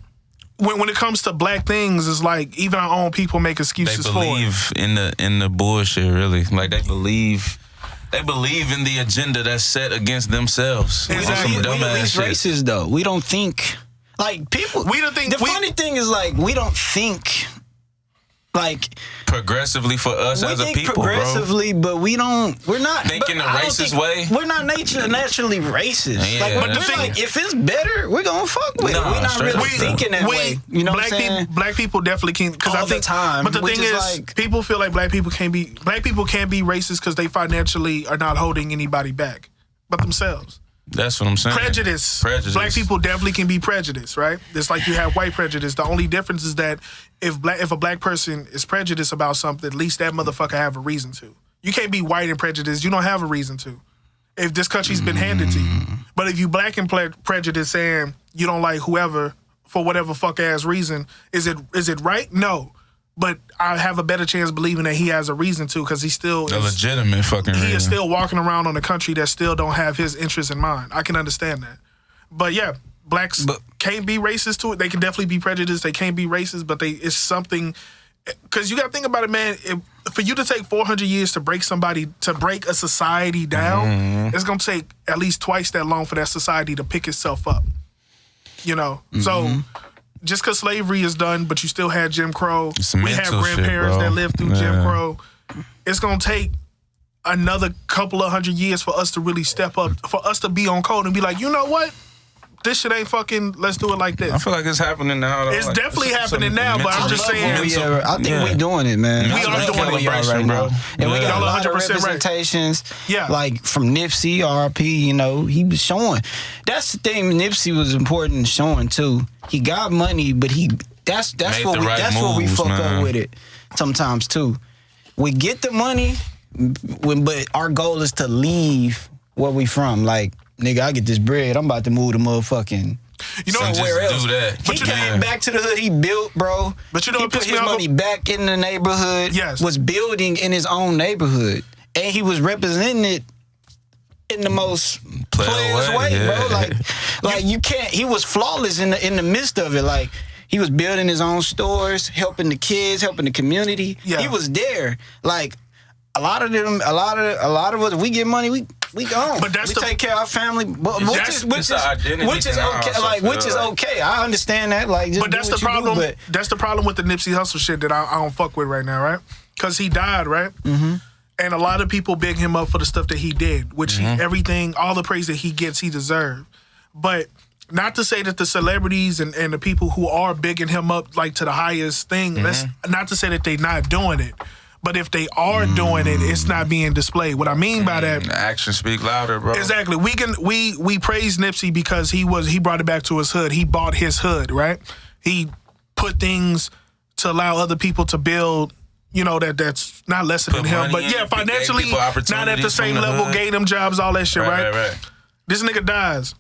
when it comes to black things, it's like even our own people make They excuses for it. believe in the bullshit, really. Like they believe in the agenda that's set against themselves. Exactly. On some We the dumbass least shit. racist though. We don't think like people. We don't think- The funny thing is like we don't think like Progressively for us we as a think people, progressively, but we're not Think in a I don't racist think- way? We're not naturally racist. Yeah, like, but we're the thing- like, if it's better, we're gonna fuck with it. Nah, We're not straight really up. thinking that way. You know what I'm saying? Black people definitely can't because I All the think time, But the which thing is is, like- people feel like black people can't be racist because they financially are not holding anybody back, but themselves. That's what I'm saying. Prejudice. Black people definitely can be prejudiced, right? It's like you have white prejudice. The only difference is that if a black person is prejudiced about something, at least that motherfucker have a reason to. You can't be white and prejudiced. You don't have a reason to. If this country's been handed to you. But if you black and prejudiced saying you don't like whoever for whatever fuck ass reason, is it right? No. But I have a better chance believing that he has a reason to because he still A legitimate fucking he reason. is still walking around on a country that still don't have his interests in mind. I can understand that. But yeah, blacks can't be racist to it. They can definitely be prejudiced. They can't be racist, but it's something. Because you got to think about it, man. For you to take 400 years to break a society down, it's going to take at least twice that long for that society to pick itself up. You know? So just because slavery is done, but you still had Jim Crow. We have mental shit, grandparents bro. that lived through Jim Yeah. Crow. It's going to take another couple of hundred years for us to really step up, for us to be on code and be like, you know what? This shit ain't fucking, let's do it like this. I feel like it's happening now. Though. It's like, definitely happening some now, but I'm mental- just saying- I think we doing it, man. We are doing it, right now. And we got Y'all a lot of 100% right. representations. Yeah. Like from Nipsey, RP, you know, he was showing. That's the thing Nipsey was important in showing too. He got money, but that's Made what the we right that's what we moves, fuck man. up with it sometimes too. We get the money, but our goal is to leave where we from. Like, nigga, I get this bread, I'm about to move to motherfucking You know, somewhere just else. do that. He came back to the hood he built, bro. But you know he what put pissed his me off? money back in the neighborhood. Yes. Was building in his own neighborhood, and he was representing it in the most players way, yeah. bro. Like you can't. He was flawless in the midst of it. Like he was building his own stores, helping the kids, helping the community. Yeah. He was there. Like a lot of us, we get money, we gone. But that's we the- take care of our family, which That's- is our identity which is now, okay. so Like I which feel is like- okay. I understand that. Like, just But that's do the what you do, problem. but That's the problem with the Nipsey Hussle shit that I don't fuck with right now, right? Because he died, right? Mm-hmm. And a lot of people big him up for the stuff that he did, which everything, all the praise that he gets, he deserved. But not to say that the celebrities and the people who are bigging him up like to the highest thing, that's not to say that they not doing it. But if they are doing it, it's not being displayed. What I mean by that, Actions speak louder, bro. exactly. We praise Nipsey because he brought it back to his hood. He bought his hood, right? He put things to allow other people to build. You know that's not lesser Put than him, money but in, yeah, gave financially people not at the opportunities same from the level. hood. Gave them jobs, all that shit, right? This nigga dies.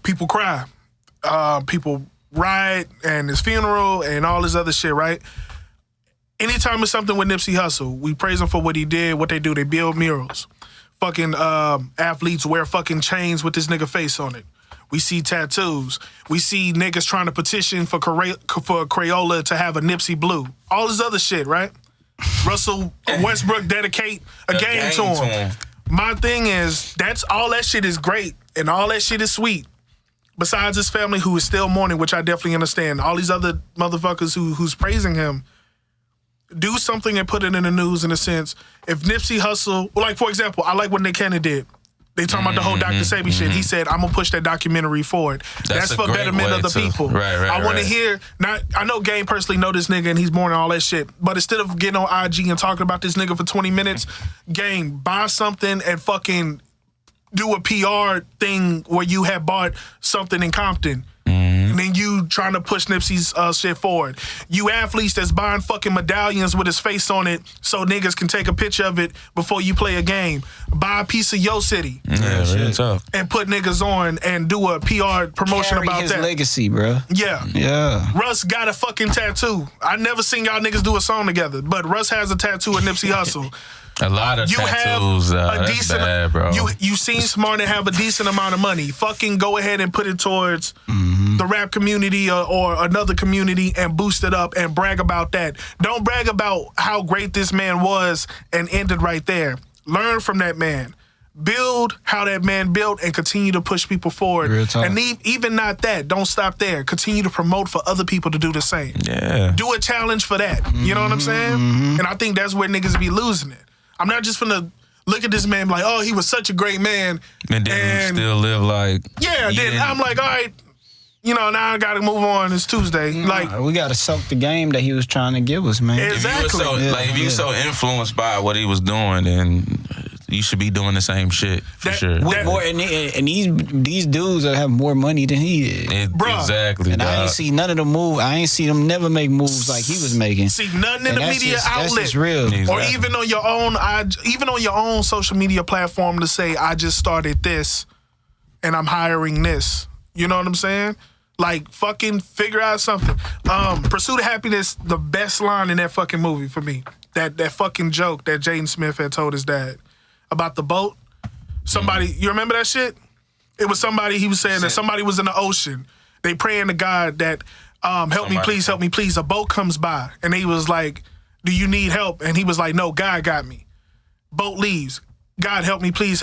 People cry. People riot and his funeral and all this other shit, right? Anytime it's something with Nipsey Hussle, we praise him for what he did. What they do, they build murals. fucking athletes wear fucking chains with this nigga face on it. We see tattoos. We see niggas trying to petition for Crayola to have a Nipsey Blue. All this other shit, right? Russell Westbrook dedicate a game to him. My thing is, all that shit is great and all that shit is sweet. Besides his family who is still mourning, which I definitely understand. All these other motherfuckers who's praising him, do something and put it in the news in a sense. If Nipsey Hussle, like for example, I like what Nick Cannon did. They talking about the whole Dr. Sebi shit. He said, I'm going to push that documentary forward. That's for betterment of the people. I want to hear, I know Game personally know this nigga and he's mourning all that shit, but instead of getting on IG and talking about this nigga for 20 minutes, Game, buy something and fucking do a PR thing where you have bought something in Compton. And then you trying to push Nipsey's shit forward. You athletes that's buying fucking medallions with his face on it so niggas can take a picture of it before you play a game. Buy a piece of your city. Yeah, really tough. And put niggas on and do a PR promotion about his that. legacy, bro. Yeah. Russ got a fucking tattoo. I never seen y'all niggas do a song together, but Russ has a tattoo of Nipsey Hussle. A lot of tattoos, that's decent, bad, bro. You seem smart and have a decent amount of money. Fucking go ahead and put it towards the rap community or another community and boost it up and brag about that. Don't brag about how great this man was and end it right there. Learn from that man. Build how that man built and continue to push people forward. And even not that, don't stop there. Continue to promote for other people to do the same. Yeah. Do a challenge for that. You know what I'm saying? And I think that's where niggas be losing it. I'm not just finna look at this man like, oh, he was such a great man. And then still live like... Yeah, then I'm like, all right, now I gotta move on. It's Tuesday. We gotta soak the game that he was trying to give us, man. Exactly. If you were so influenced by what he was doing, then you should be doing the same shit for sure. And these dudes that have more money than he is. Exactly. And I ain't see none of them move. I ain't see them never make moves like he was making. See nothing in the media outlet, that's just real. Exactly. Or even on your own social media platform to say, I just started this, and I'm hiring this. You know what I'm saying? Like, fucking figure out something. Pursuit of Happiness, the best line in that fucking movie for me. That fucking joke that Jaden Smith had told his dad about the boat. Somebody, you remember that shit? It was somebody, he was saying that somebody was in the ocean. They praying to God that, help me please. A boat comes by. And he was like, do you need help? And he was like, no, God got me. Boat leaves. God, help me please.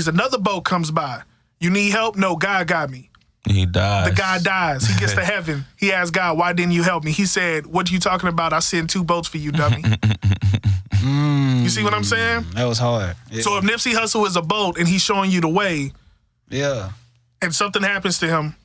Another boat comes by. You need help? No, God got me. He dies. The guy dies. He gets to heaven. He asks God, why didn't you help me? He said, what are you talking about? I sent 2 boats for you, dummy. You see what I'm saying? That was hard. Yeah. So if Nipsey Hussle is a boat and he's showing you the way, yeah, and something happens to him,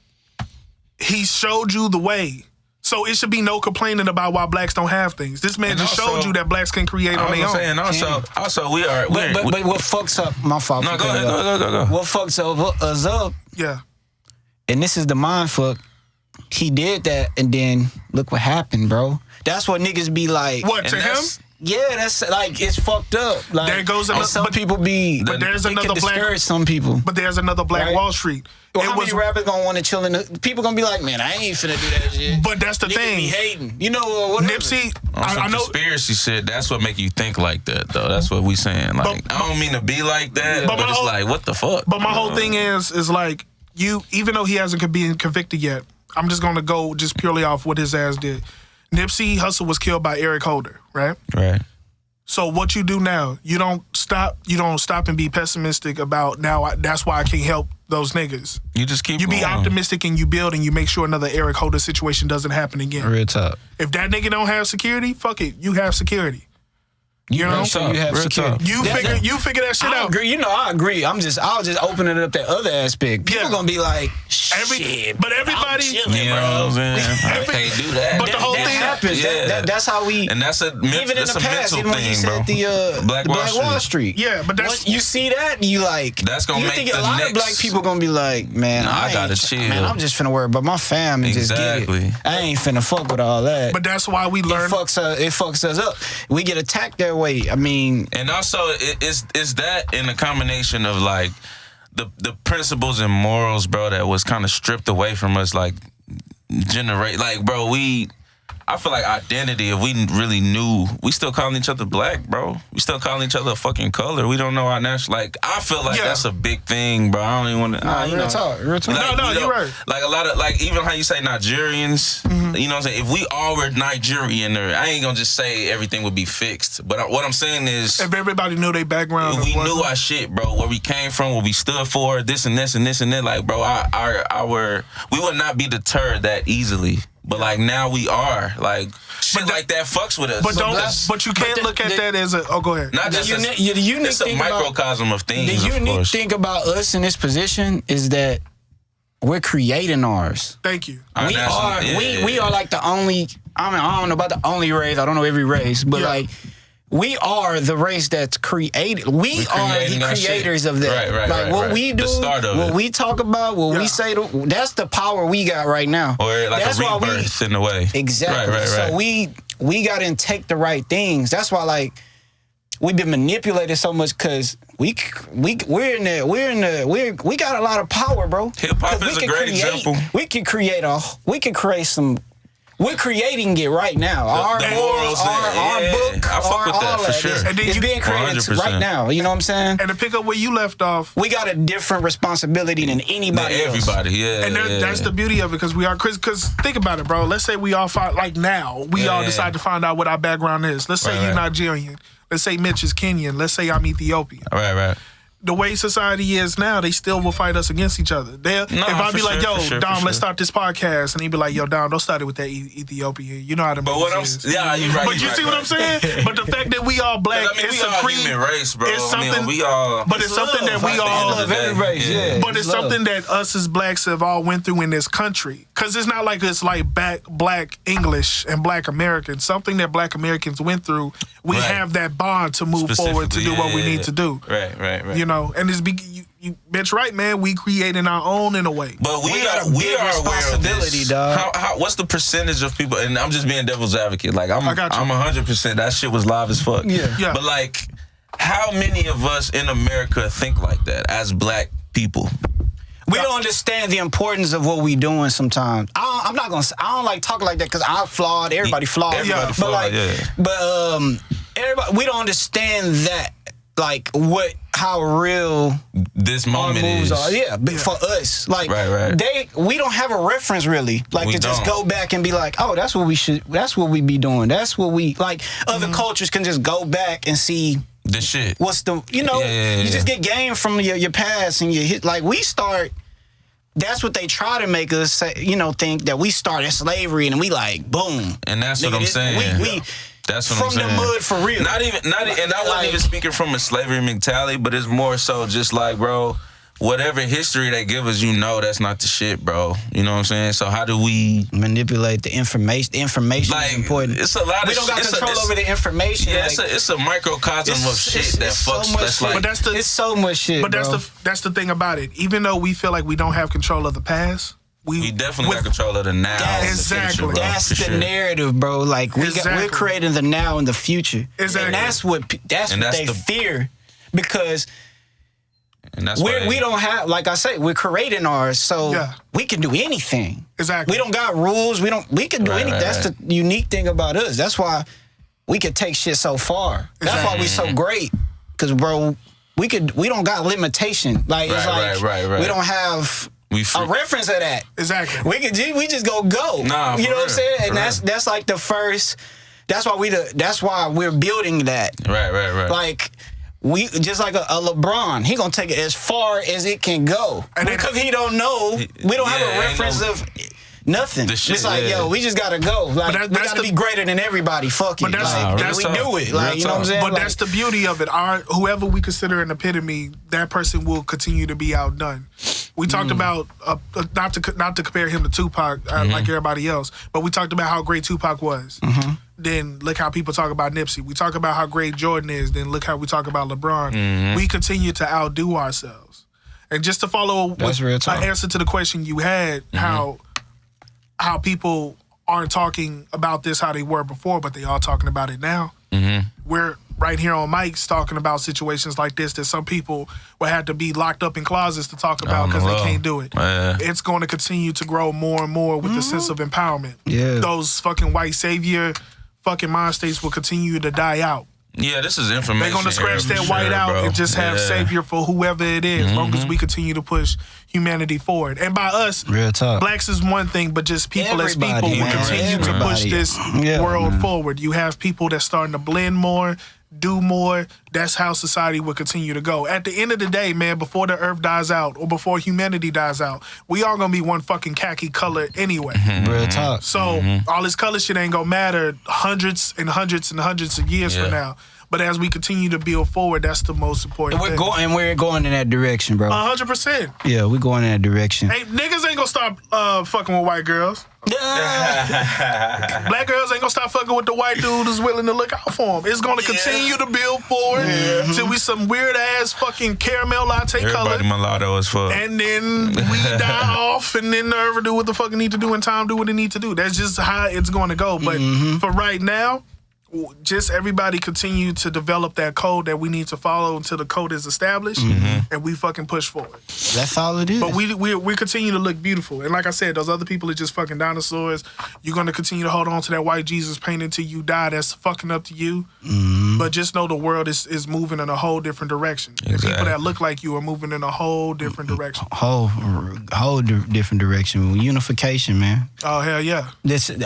he showed you the way. So it should be no complaining about why blacks don't have things. This man just showed you that blacks can create on their own. And also we are... But what fucks up... My fault. No, go ahead. What fucks us up... Yeah. And this is the mind fuck. He did that, and then look what happened, bro. That's what niggas be like. What, to him? Yeah, that's like, it's fucked up. Like, there goes another, some people be... But there's another black... some people. But there's another Black Wall Street. Well, how many rappers gonna want to chill in the... People gonna be like, man, I ain't finna do that shit. But that's the thing. Be hating. You know what? Nipsey... I know conspiracy shit, that's what make you think like that, though. That's what we saying. Like, I don't mean to be like that, but it's like, what the fuck? But my whole thing is like, even though he hasn't been convicted yet, I'm just gonna go just purely off what his ass did. Nipsey Hussle was killed by Eric Holder, right? Right. So what you do now, you don't stop and be pessimistic about that's why I can't help those niggas. You just keep be optimistic and you build and you make sure another Eric Holder situation doesn't happen again. Real talk. If that nigga don't have security, fuck it. You have security. You know, you have security. You figure that shit out. I agree. I agree. I was just opening it up that other aspect. People gonna be like, but everybody, chilling, you know what I'm saying? I can't do that. But the whole thing happens. Yeah. That's how we. And that's a even in the past, even when you said the Black Wall Street. Yeah, but that's you see that you like. That's gonna make think a lot of black people gonna be like, man, I gotta chill. Man, I'm just finna worry about my fam and just get it. I ain't finna fuck with all that. But that's why we learn. It fucks us up. We get attacked that way. I mean. And also, it's that in a combination of like the principles and morals, bro, that was kind of stripped away from us, like bro, we I feel like identity, if we really knew, we still calling each other black, bro. We still calling each other a fucking color. We don't know our national. Like, I feel like that's a big thing, bro. I don't even want to. Real talk. Like, no, you're right. Like, a lot of, like, even how you say Nigerians, you know what I'm saying? If we all were Nigerian, I ain't gonna just say everything would be fixed. But what I'm saying is, if everybody knew their background, if we knew our shit, bro, where we came from, what we stood for, this and this and this and that, like, bro, we would not be deterred that easily. But like now we are like shit like that fucks with us. But you can't look at that as a. Oh, go ahead. Not just it's a microcosm of things. The unique thing about us in this position is that we're creating ours. Thank you. We are like the only. I mean, I don't know about the only race. I don't know every race, but like. We are the race that's created. We are the creators of that. Right, what we do, what we talk about, what we say, that's the power we got right now. Or like that's a rebirth in a way. Exactly. Right. So we got to take the right things. That's why like we've been manipulated so much because we got a lot of power, bro. Hip hop is a great example. We can create some. We're creating it right now. Our morals, our book, I fuck with that for sure. And then it's being created right now. You know what I'm saying? And to pick up where you left off, we got a different responsibility than anybody else. Everybody, yeah. And that's the beauty of it because we are, because think about it, bro. Let's say we all find, like now, we all decide to find out what our background is. Let's say you're Nigerian. Let's say Mitch is Kenyan. Let's say I'm Ethiopian. Right. The way society is now, they still will fight us against each other. If I be like, yo, Dom, let's start this podcast, and he'd be like, yo, Dom, don't start it with that Ethiopian. You know how to. But what you're right. But you see what I'm saying? But the fact that we all black, we all human race, bro. It's something. We all. But it's something that we all love every race. Yeah. But it's something that us as blacks have all went through in this country. Because it's not like it's like black English and black Americans. Something that black Americans went through. We have that bond to move forward to do what we need to do. Right. You know, and it's you bitch right, man. We creating our own in a way. But we are aware of this. Dog. What's the percentage of people? And I'm just being devil's advocate. Like I'm 100%. That shit was live as fuck. Yeah. But like, how many of us in America think like that as black people? We don't understand the importance of what we doing sometimes. I don't like talking like that because I'm flawed. Everybody flawed. Everybody flawed. Everybody, we don't understand that. Like how real this moment moves is. Are. Yeah, but for us, like we don't have a reference really, like to just go back and be like, oh, that's what we be doing. That's what we like. Other cultures can just go back and see the shit. What's the you just get game from your past and you hit like we start. That's what they try to make us say, think that we started slavery and we like boom. And that's what I'm saying. We that's what from I'm saying. the mud for real. Not even, and I wasn't even speaking from a slavery mentality, but it's more so just like, bro, whatever history they give us, that's not the shit, bro. You know what I'm saying? So how do we manipulate the information? The information is important. It's a lot of. We don't got control over the information. Yeah, it's a microcosm of shit that fucks. So that's like, but it's so much shit. But that's the thing about it. Even though we feel like we don't have control of the past. We definitely got control of the now. Exactly. The future, that's the narrative, bro. Like we're creating the now and the future. Exactly. And that's what they fear because we don't have, like I say, we're creating ours, so we can do anything. Exactly. We don't got rules. We can do anything. That's the unique thing about us. That's why we can take shit so far. That's why we so great. Because, bro, we don't got limitation. Like it's like we don't have a reference of that. Exactly. We just go. Nah, you know what I'm saying? And that's like the first. That's why we're building that. Right. Like we just like a LeBron, he gonna take it as far as it can go. And because he don't know, we don't have a reference of nothing. It's like, yo, we just gotta go. Like we gotta be greater than everybody. Fuck it. That's we do it. Like you know what I'm saying? But that's the beauty of it. Whoever we consider an epitome, that person will continue to be outdone. We talked about not to compare him to Tupac like everybody else, but we talked about how great Tupac was. Then look how people talk about Nipsey. We talk about how great Jordan is. Then look how we talk about LeBron. We continue to outdo ourselves. And just to follow an answer to the question you had, how people aren't talking about this how they were before, but they all talking about it now. right here on mics talking about situations like this that some people will have to be locked up in closets to talk about because they can't do it. It's going to continue to grow more and more with the sense of empowerment. Yeah. Those fucking white savior fucking mind states will continue to die out. Yeah, this is information. They're going to scratch that white out and just have savior for whoever it is, as long as we continue to push humanity forward. And by us, real talk, blacks is one thing, but just people everybody, as people will continue to push this world forward. You have people that's starting to blend more, do more. That's how society will continue to go. At the end of the day, man, before the earth dies out or before humanity dies out, we all gonna be one fucking khaki color anyway. Real talk. So all this color shit ain't gonna matter hundreds and hundreds and hundreds of years from now. But as we continue to build forward, that's the most important thing. We're going in that direction, bro. 100%. Yeah, we're going in that direction. Hey, niggas ain't gonna stop fucking with white girls. Black girls ain't gonna stop fucking with the white dude who's willing to look out for them. It's gonna continue to build forward till we some weird ass fucking caramel latte color. Everybody mulatto as fuck. And then we die off, and then never do what the fuck it need to do, and time do what it need to do. That's just how it's gonna go. But for right now, just everybody continue to develop that code that we need to follow until the code is established, and we fucking push forward. That's all it is. But we continue to look beautiful, and like I said, those other people are just fucking dinosaurs. You're gonna continue to hold on to that white Jesus paint until you die. That's fucking up to you. But just know the world is moving in a whole different direction. Exactly. And people that look like you are moving in a whole different direction. Whole different direction. Unification, man. Oh hell yeah!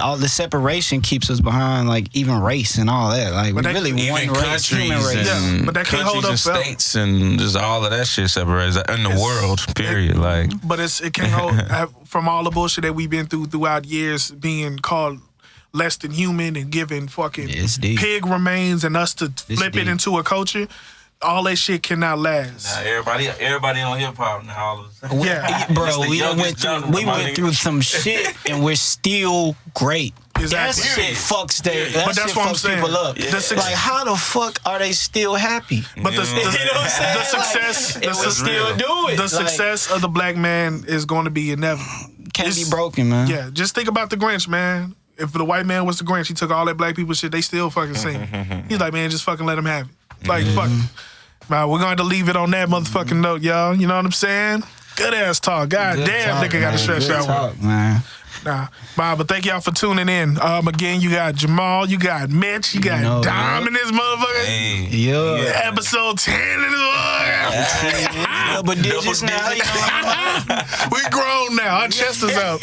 All the separation keeps us behind, like even race and all that. Like But we really one race, human race. Yeah, but that can't hold up. And states and just all of that shit separates in the world. Period. But it can't hold from all the bullshit that we've been throughout years, being called less than human and giving fucking pig remains and us to flip it into a culture. All that shit cannot last. Now everybody on hip hop now. Yeah, bro, we went through some shit and we're still great. That shit fucks that's what I'm saying. People up. Yeah. Like, how the fuck are they still happy? But the success, the success of the black man is going to be inevitable. Can't be broken, man. Yeah, just think about the Grinch, man. If the white man was the Grinch, he took all that black people shit. They still fucking sing. He's like, man, just fucking let him have it. Like, fuck. Man, we're going to leave it on that motherfucking note, y'all. You know what I'm saying? Good ass talk. God damn, nigga got to stretch out. Man. Nah, but thank y'all for tuning in. Again, you got Jamal, you got Mitch, you got Dom in this motherfucker. Hey. Yeah. Episode 10 in this motherfucker. Double digits now. You know we grown now. Our chest is out.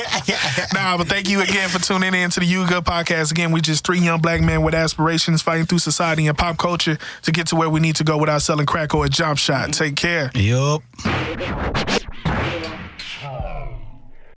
But thank you again for tuning in to the You Good Podcast. Again, we just three young black men with aspirations fighting through society and pop culture to get to where we need to go without selling crack or a jump shot. Take care. Yup.